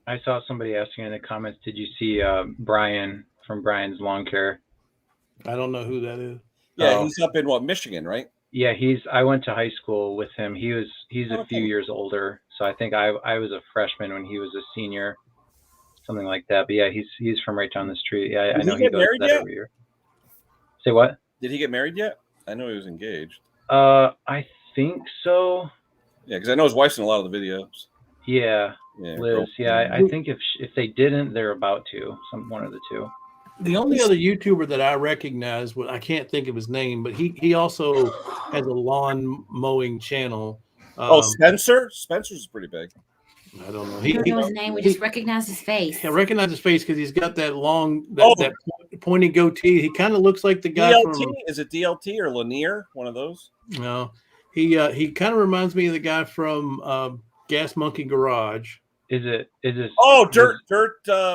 I saw somebody asking in the comments, did you see Brian from Brian's Lawn Care? I don't know who that is. Yeah, he's up in Michigan, right? Yeah, I went to high school with him. He's a few years older, so I think I was a freshman when he was a senior, something like that. But yeah, he's from right down the street. Yeah, I know he goes to that every year. Say what? Did he get married yet? I know he was engaged. I think so. Yeah, because I know his wife's in a lot of the videos. Yeah, Liz. Yeah, I think if they didn't, they're about to. One of the two. The only other YouTuber that I recognize, I can't think of his name, but he also has a lawn mowing channel. Spencer? Spencer's pretty big. I don't know. We don't know his name. We just recognize his face. I recognize his face because he's got that long, that pointy goatee. He kind of looks like the guy DLT? from. Is it DLT or Lanier? One of those? No, he kind of reminds me of the guy from Gas Monkey Garage. Is it? Oh, Dirt.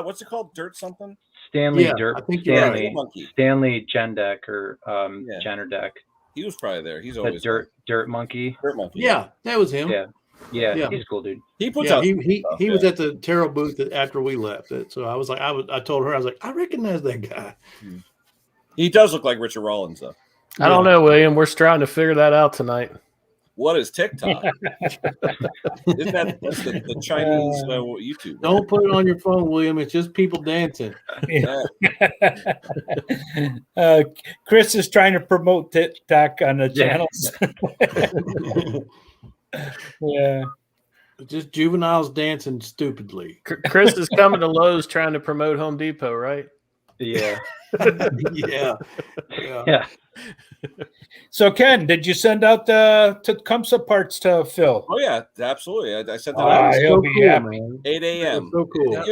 What's it called? Dirt something? Stanley I think you're right. Stanley Jendek or Jennerdek. He was probably there. He's always Dirt Monkey. Dirt Monkey. Yeah, that was him. Yeah, he's a cool dude. He puts out. He was at the Terrell booth after we left. So I was like, I told her, I was like, I recognize that guy. He does look like Richard Rollins, though. I don't know, William. We're trying to figure that out tonight. What is TikTok? That's the Chinese YouTube? Don't put it on your phone, William. It's just people dancing. Chris is trying to promote TikTok on the channels. Yeah. Just juveniles dancing stupidly. Chris is coming to Lowe's trying to promote Home Depot, right? Yeah. Yeah. So Ken, did you send out the Tecumseh parts to Phil? Oh yeah, absolutely. I sent that out. He'll be happy. 8 a.m. So cool.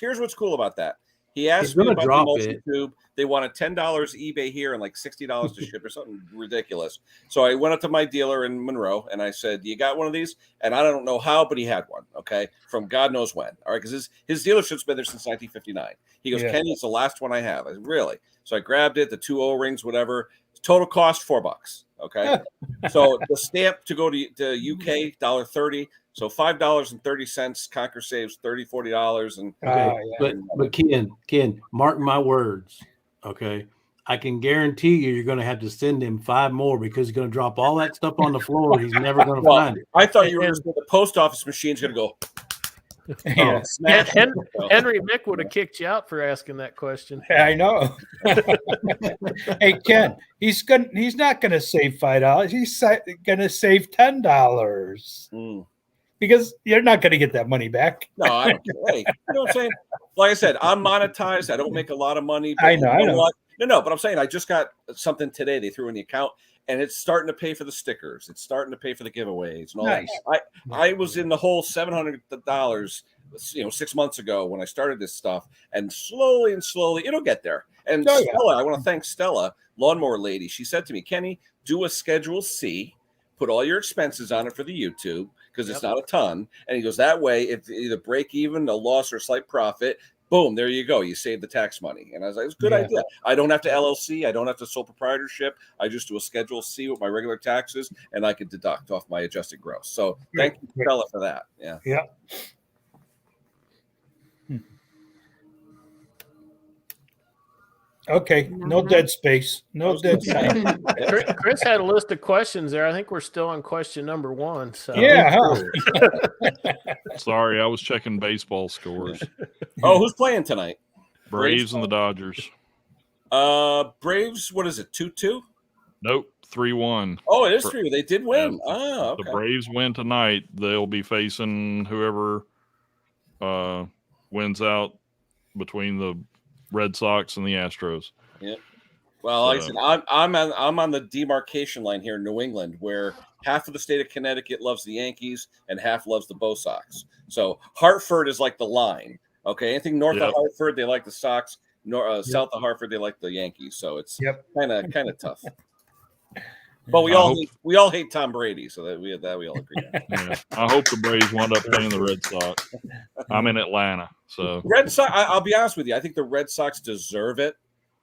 Here's what's cool about that. He asked me about the emulsion tube. They wanted $10 eBay here and like $60 to ship or something ridiculous. So I went up to my dealer in Monroe and I said, "You got one of these?" And I don't know how, but he had one. Okay, from God knows when. All right, because his dealership's been there since 1959. He goes, "Kenny, it's the last one I have." I said, "Really?" So I grabbed it, the 2 O-rings, whatever. Total cost $4. Okay, so the stamp to go to UK $1.30. So $5.30. Conquer saves $30-$40, and but Ken, mark my words. Okay, I can guarantee you're going to have to send him 5 more because he's going to drop all that stuff on the floor. He's never going to find it. I thought you were going to say the post office machine's going to go. Henry Mick would have kicked you out for asking that question. I know. Hey Ken, he's not going to save $5. He's going to save $10. because you're not going to get that money back. No, I don't care. Hey, you know what I'm saying? Like I said, I'm monetized. I don't make a lot of money. But I know. What? No, but I'm saying I just got something today. They threw in the account, and it's starting to pay for the stickers. It's starting to pay for the giveaways and all Nice. that. I was in the whole $700, 6 months ago when I started this stuff, and slowly it'll get there. And Stella, I want to thank Stella, lawnmower lady. She said to me, Kenny, do a Schedule C, put all your expenses on it for the YouTube because it's not a ton. And he goes, that way, if either break even, a loss, or slight profit, boom, there you go. You save the tax money. And I was like, it's a good idea. I don't have to LLC. I don't have to sole proprietorship. I just do a Schedule C with my regular taxes, and I can deduct off my adjusted gross. So thank you, Stella, for that. Yeah. Yeah. Okay, no dead space. No dead space. Chris had a list of questions there. I think we're still on question number 1. So Yeah. Sorry, I was checking baseball scores. Oh, who's playing tonight? Braves and the Dodgers. Braves, what is it, 2-2? Nope, 3-1. Oh, it is 3. They did win. Oh, okay. The Braves win tonight. They'll be facing whoever wins out between the Red Sox and the Astros. Yeah. Well, like I said, I'm on the demarcation line here in New England, where half of the state of Connecticut loves the Yankees and half loves the Bo Sox. So Hartford is like the line. Okay, anything north of Hartford, they like the Sox. South of Hartford, they like the Yankees. So it's kind of tough. But we all hate Tom Brady, so that we all agree. Yeah. I hope the Braves wind up playing the Red Sox. I'm in Atlanta, so Red Sox. I'll be honest with you. I think the Red Sox deserve it.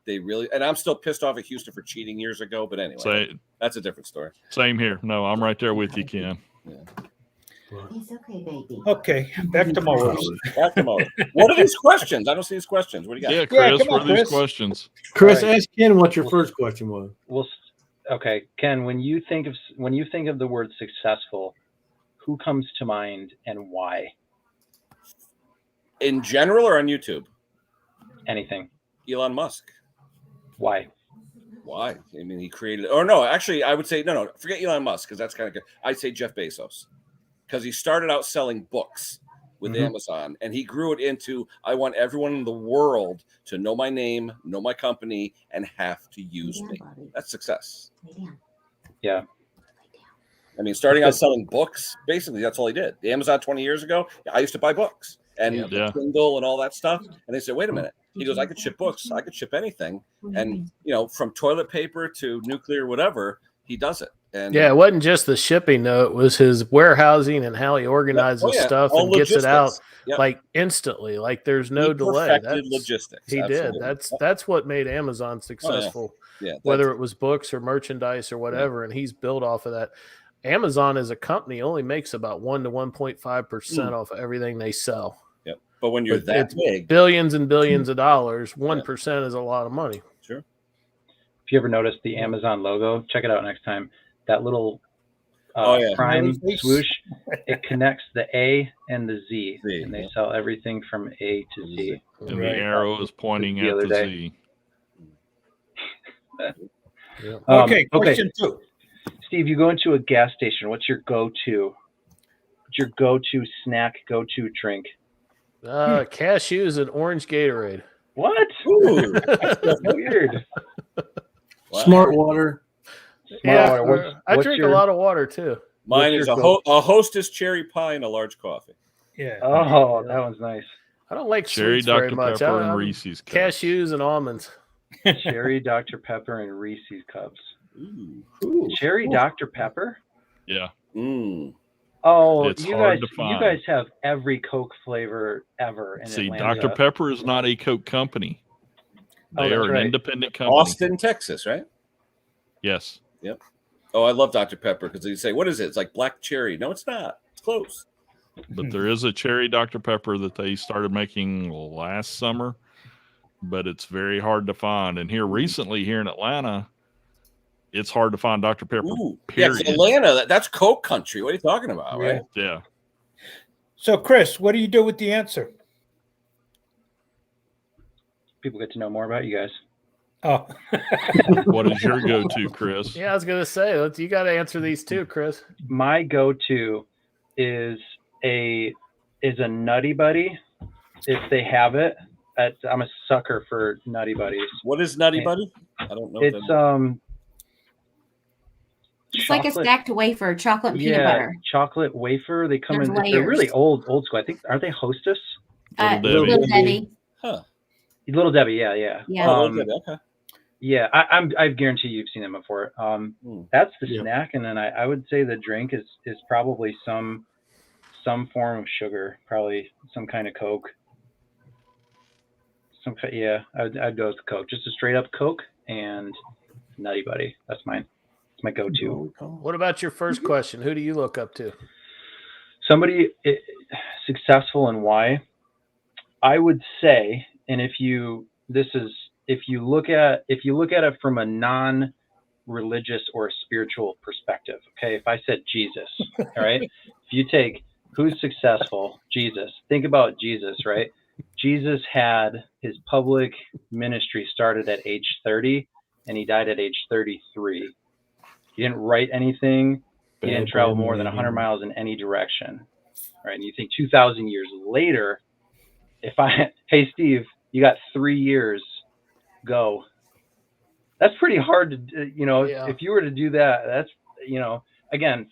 They really, and I'm still pissed off at Houston for cheating years ago. But anyway, that's a different story. Same here. No, I'm right there with you, Ken. Yeah. It's okay, baby. Okay, back to Morris. What are these questions? I don't see these questions. What do you got? Yeah, Chris, what are these questions? Chris, ask Ken what your first question was. Well, okay, Ken, when you think of the word successful, who comes to mind and why? In general or on YouTube? Anything. Elon Musk. Why? Why? I mean, he created. Or no, actually, I would say no. Forget Elon Musk because that's kind of good. I'd say Jeff Bezos because he started out selling books with Amazon, and he grew it into I want everyone in the world to know my name, know my company, and have to use me. That's success. Yeah. I mean, starting out selling books, basically, that's all he did. The Amazon 20 years ago, I used to buy books and Kindle and all that stuff. And they said, wait a minute. He goes, I could ship books. I could ship anything. And, from toilet paper to nuclear, whatever, he does it. And it wasn't just the shipping, though. It was his warehousing and how he organizes stuff and gets it out like instantly. Like there's no delay. That's logistics. He did. That's what made Amazon successful. Whether it was books or merchandise or whatever, and he's built off of that. Amazon as a company only makes about 1 to 1.5% off of everything they sell. Yep. But when you're that big, billions and billions of dollars, 1% is a lot of money. Sure. If you ever noticed the Amazon logo, check it out next time. That little prime swoosh, it connects the A and the Z, and they sell everything from A to Z. And the arrow is pointing at the Z. Okay, question 2. Steve, you go into a gas station. What's your go-to? What's your go-to snack, go-to drink? Cashews and orange Gatorade. What? Ooh, that's weird. Smart water. I drink a lot of water too. Mine is a Hostess cherry pie and a large coffee. Yeah. Oh, that one's nice. I don't like cherry sweets Dr. very much. Pepper and Reese's cups. Cashews and almonds. Cherry Dr. Pepper and Reese's cups. Ooh. Cherry Dr. Pepper? Yeah. Oh, it's you hard guys, to find. you guys have every Coke flavor ever in See, Atlanta. Dr. Pepper is not a Coke company. They are an independent company. Austin, Texas, right? Yes. Yep. Oh, I love Dr. Pepper because they say, what is it? It's like black cherry. No, it's not. It's close. But there is a cherry Dr. Pepper that they started making last summer, but it's very hard to find. And here recently, here in Atlanta, it's hard to find Dr. Pepper. Period. Yeah, Atlanta, that's Coke country. What are you talking about, right? Yeah. So, Chris, what do you do with the answer? People get to know more about you guys. Oh. What is your go-to, Chris? Yeah, I was going to say, you got to answer these too, Chris. My go-to is a Nutty Buddy if they have it. I'm a sucker for Nutty Buddies. What is Nutty Buddy? I don't know. It's like a stacked wafer, chocolate and peanut butter. Chocolate wafer. They come There's in. They're layers. really old school. I think, aren't they Hostess? Little Debbie. Huh. Little Debbie. Yeah. Yeah. Oh, Little Debbie. Okay. Yeah, I guarantee you've seen them before. That's the snack, and then I would say the drink is probably some form of sugar, probably some kind of Coke. I'd go with the Coke, just a straight up Coke and Nutty Buddy. That's mine. It's my go-to. What about your first question? Who do you look up to? Somebody successful and why? I would say, and if you look at it from a non-religious or a spiritual perspective, okay, if I said Jesus, all right, if you take who's successful, Jesus, think about Jesus, right? Jesus had his public ministry started at age 30 and he died at age 33. He didn't write anything. He didn't travel more than 100 miles in any direction, right? And you think 2,000 years later, hey, Steve, you got 3 years, go. That's pretty hard to, if you were to do that, that's, again,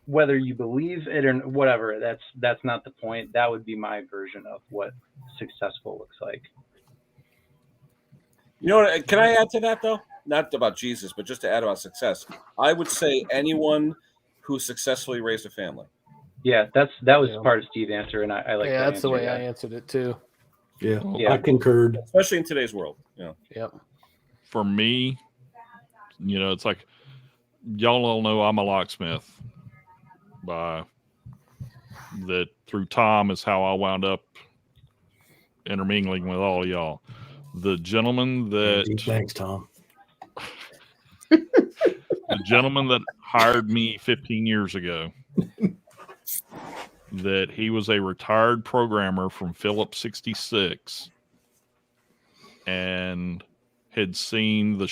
whether you believe it or whatever, that's not the point. That would be my version of what successful looks like. You know what? Can I add to that though? Not about Jesus, but just to add about success. I would say anyone who successfully raised a family. Yeah, that was part of Steve's answer, and I like. Yeah, that's the way I answered it too. Yeah, I concurred. Especially in today's world. Yeah. Yep. For me, it's like y'all all know I'm a locksmith. That through Tom is how I wound up intermingling with all y'all. The gentleman that thanks, Tom. The gentleman that hired me 15 years ago, that he was a retired programmer from Phillips 66 and had seen the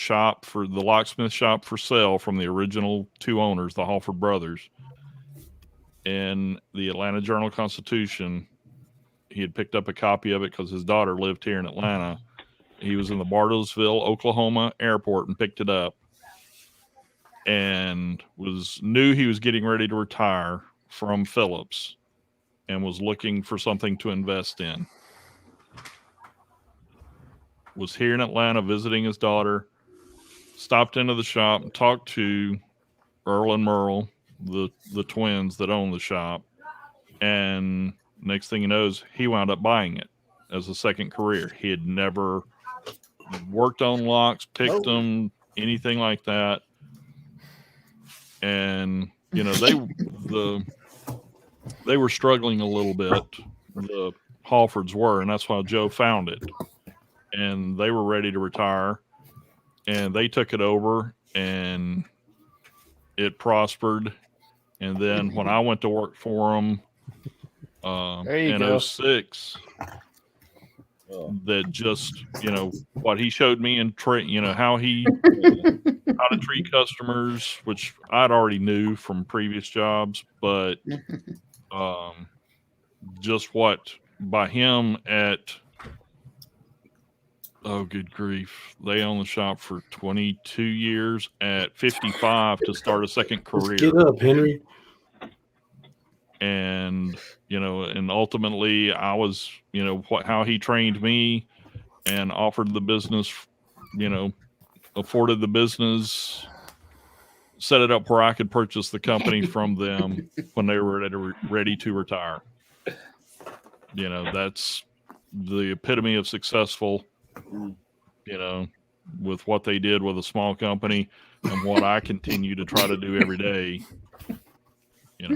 locksmith shop for sale from the original two owners, the Halford brothers, in the Atlanta Journal-Constitution. He had picked up a copy of it because his daughter lived here in Atlanta. He was in the Bartlesville, Oklahoma airport and picked it up and knew he was getting ready to retire from Phillips and was looking for something to invest in. Was here in Atlanta visiting his daughter, stopped into the shop and talked to Earl and Merle, the twins that own the shop, and next thing he knows, he wound up buying it as a second career. He had never worked on locks, picked them, anything like that. And they were struggling a little bit. The Halfords were, and that's why Joe found it. And they were ready to retire, and they took it over, and it prospered. And then when I went to work for them in 06, that just, what he showed me in how to treat customers, which I'd already knew from previous jobs, but just what by him at, oh, good grief. They own the shop for 22 years at 55 to start a second career. Let's get up, Henry. And, and ultimately I was, how he trained me and offered the business, afforded the business, set it up where I could purchase the company from them when they were ready to retire. That's the epitome of successful, with what they did with a small company and what I continue to try to do every day.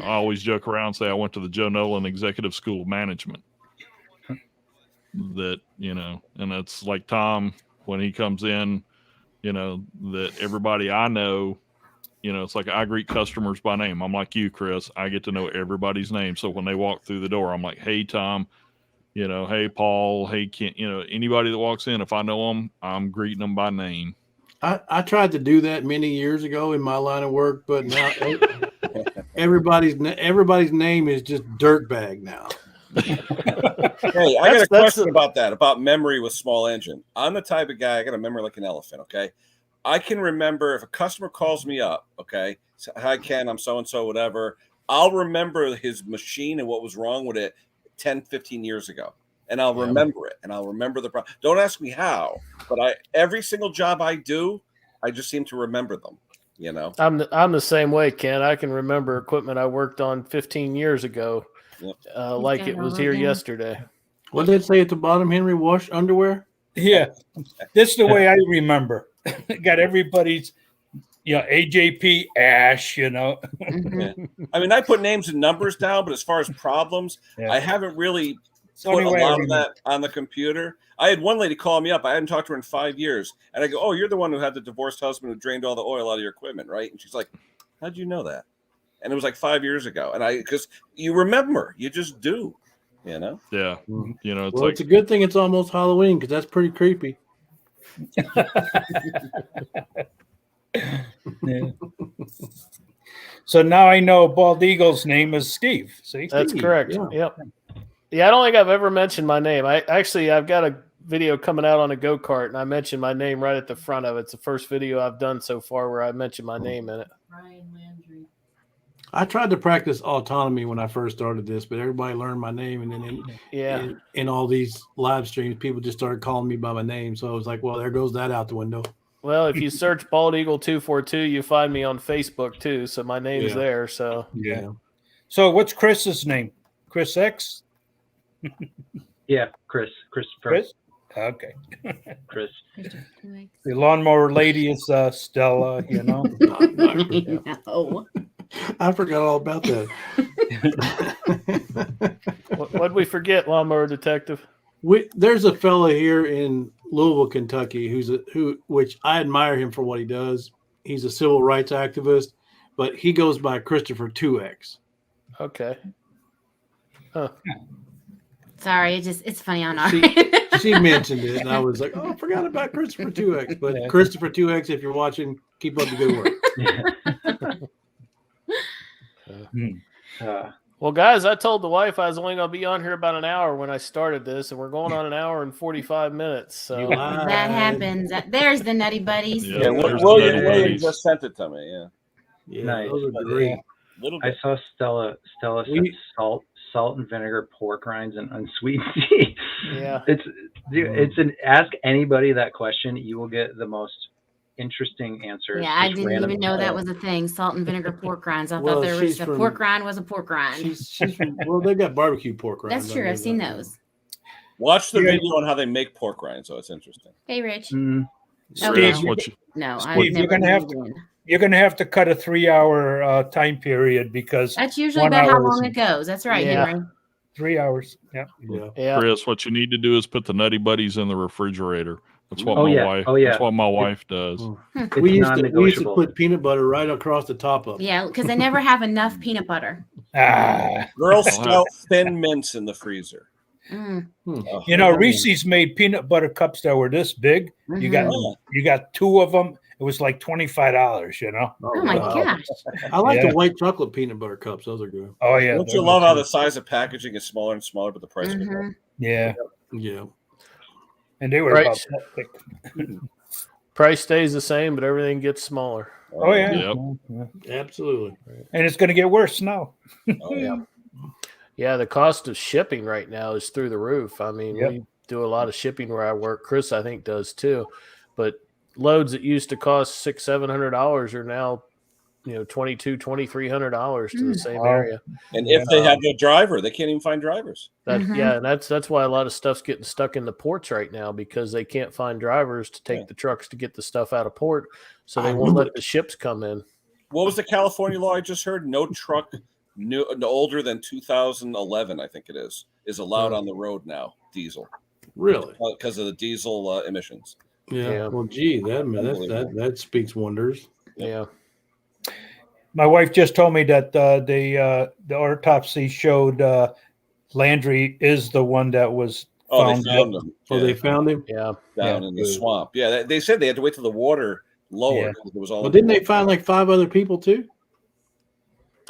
I always joke around and say I went to the Joe Nolan Executive School of Management. That, and it's like Tom, when he comes in, that everybody I know, it's like I greet customers by name. I'm like you, Chris. I get to know everybody's name. So when they walk through the door, I'm like, hey, Tom, hey, Paul, hey, Kent, anybody that walks in, if I know them, I'm greeting them by name. I tried to do that many years ago in my line of work, but now everybody's name is just dirtbag now. Hey, I got a question about that, about memory with small engine. I'm the type of guy, I got a memory like an elephant, okay? I can remember if a customer calls me up, okay? So, hi, Ken, I'm so-and-so, whatever. I'll remember his machine and what was wrong with it 10, 15 years ago. And I'll remember it, and I'll remember the problem. Don't ask me how, but every single job I do, I just seem to remember them, you know? I'm the same way, Ken. I can remember equipment I worked on 15 years ago, like it was here yesterday. What did it say at the bottom, Henry? Wash underwear? Yeah, this is the way I remember. Got everybody's, AJP Ash, Yeah. I mean, I put names and numbers down, but as far as problems, I haven't really put a lot of that on the computer. I had one lady call me up. I hadn't talked to her in 5 years. And I go, oh, you're the one who had the divorced husband who drained all the oil out of your equipment, right? And she's like, how'd you know that? And it was like 5 years ago. And because you remember, you just do, you know? Yeah. You know, It's a good thing it's almost Halloween because that's pretty creepy. Yeah. So now I know Bald Eagle's name is Steve. See, That's Steve. correct. Yep. Yeah, I don't think I've ever mentioned my name. I've got a video coming out on a go-kart, and I mentioned my name right at the front of it. It's the first video I've done so far where I mentioned my name in it. Ryan Landry. I tried to practice autonomy when I first started this, but everybody learned my name, and then in all these live streams, people just started calling me by my name. So I was like, well, there goes that out the window. Well, if you search Baldeagle242, you find me on Facebook too. So my name's there. So So what's Chris's name? Chris X? Yeah, Christopher. Chris? Okay. Chris. The lawnmower lady is Stella, No. I forgot all about that. What'd we forget, lawnmower detective? There's a fella here in Louisville, Kentucky, which I admire him for what he does. He's a civil rights activist, but he goes by Christopher 2X. Okay. Huh. Sorry, it's funny on our. She mentioned it, and I was like, oh, I forgot about Christopher 2X. But Christopher 2X, if you're watching, keep up the good work. Well, guys, I told the wife I was only going to be on here about an hour when I started this, and we're going on an hour and 45 minutes. So that happens. There's the Nutty Buddies. Yeah, William just sent it to me. Yeah, Nice. Those are great. I saw Stella said salt and vinegar pork rinds and unsweetened tea. Yeah, it's an ask anybody that question, you will get the most interesting answers. Yeah, I didn't even know that was a thing. Salt and vinegar pork rinds. I thought there was a pork rind was a pork rind. Well, they got barbecue pork rinds. That's true. I've seen those. Watch the video on how they make pork rinds, so it's interesting. Hey, Rich. Steve, you're gonna have to cut a 3-hour time period because that's usually about how long it goes. That's right, Henry. 3 hours. Yeah. Chris, what you need to do is put the Nutty Buddies in the refrigerator. That's what That's what my wife does. We used to put peanut butter right across the top of it. Yeah, because they never have enough peanut butter. Girl Scout Thin Mints in the freezer. Reese's made peanut butter cups that were this big. You got 2 of them. It was like $25. Oh my gosh! I like the white chocolate peanut butter cups. Those are good. Oh yeah. Don't you love how the size of packaging is smaller and smaller, but the price is more? Yeah. And they were about that thick. Price stays the same, but everything gets smaller. Oh yeah. Yep. Absolutely. And it's going to get worse now. Yeah, the cost of shipping right now is through the roof. I mean, we do a lot of shipping where I work. Chris, I think, does too. But loads that used to cost $600-700 are now, $2,200-2,300 to the same area. And if they have no driver, they can't even find drivers. Yeah, and that's why a lot of stuff's getting stuck in the ports right now because they can't find drivers to take the trucks to get the stuff out of port, so they won't let the ships come in. What was the California law I just heard? No truck older than 2011, I think it is allowed on the road now. Diesel, really, because of the diesel emissions. Yeah. Well, gee, that speaks wonders. Yeah. My wife just told me that the autopsy showed Landry is the one that was found. They found him. They found him. Yeah, down in the swamp. Yeah, they said they had to wait till the water lowered. It was all. Well, didn't they find like 5 other people too?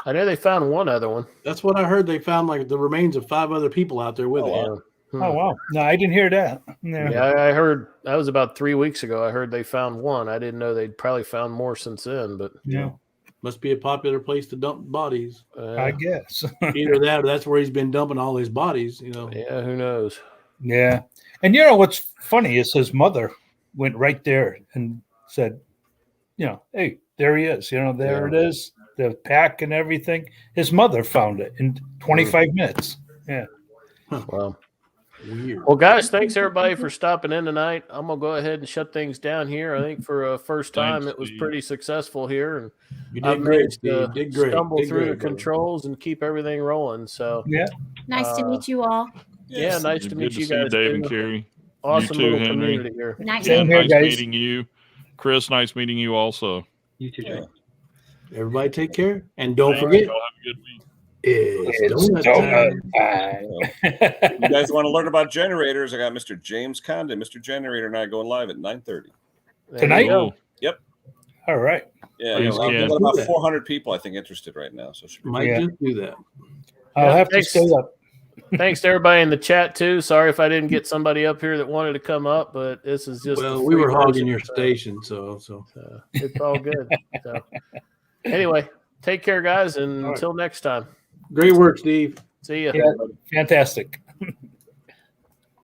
I know they found one other one. That's what I heard. They found like the remains of 5 other people out there with it. Yeah. Oh wow! No, I didn't hear that. Yeah, I heard that was about 3 weeks ago. I heard they found one. I didn't know they'd probably found more since then, but Yeah. Must be a popular place to dump bodies. I guess. Either that or that's where he's been dumping all his bodies, you know. Yeah, who knows? Yeah. And you know what's funny is his mother went right there and said, hey, there he is. There it is. The pack and everything. His mother found it in 25 minutes. Yeah. Wow. Weird. Well, guys, thanks everybody for stopping in tonight. I'm gonna go ahead and shut things down here. I think for a first time, Thanks, it was Steve. pretty successful here, and You I've did great, managed to Steve. Did great. stumble Did through great, the brother. controls and keep everything rolling. So Yeah. Nice to meet you all. yeah, nice to Good meet to you see you, guys. Dave too. and Carrie. Awesome You too, little Henry. community here. Good night, Same Dan, here, nice guys. meeting you. Chris, nice meeting you also. You too, Jay. Everybody take care. And don't Thanks. forget, Y'all have a good week. it's donut time. You guys want to learn about generators? I got Mr. James Condon, Mr. Generator, and I going live at 9:30. There Tonight? you go. Yep. All right. Yeah, Please, we've Ken. got about 400 people, I think, interested right now. So it should be Might Yeah. just do that. I'll have to thanks. stay up. Thanks to everybody in the chat too. Sorry if I didn't get somebody up here that wanted to come up, but this is just Well, the we were free hogging version, your so, station, so it's all good. So, anyway, take care, guys, and All right. until next time. great work, Steve. See ya. Yeah. Fantastic.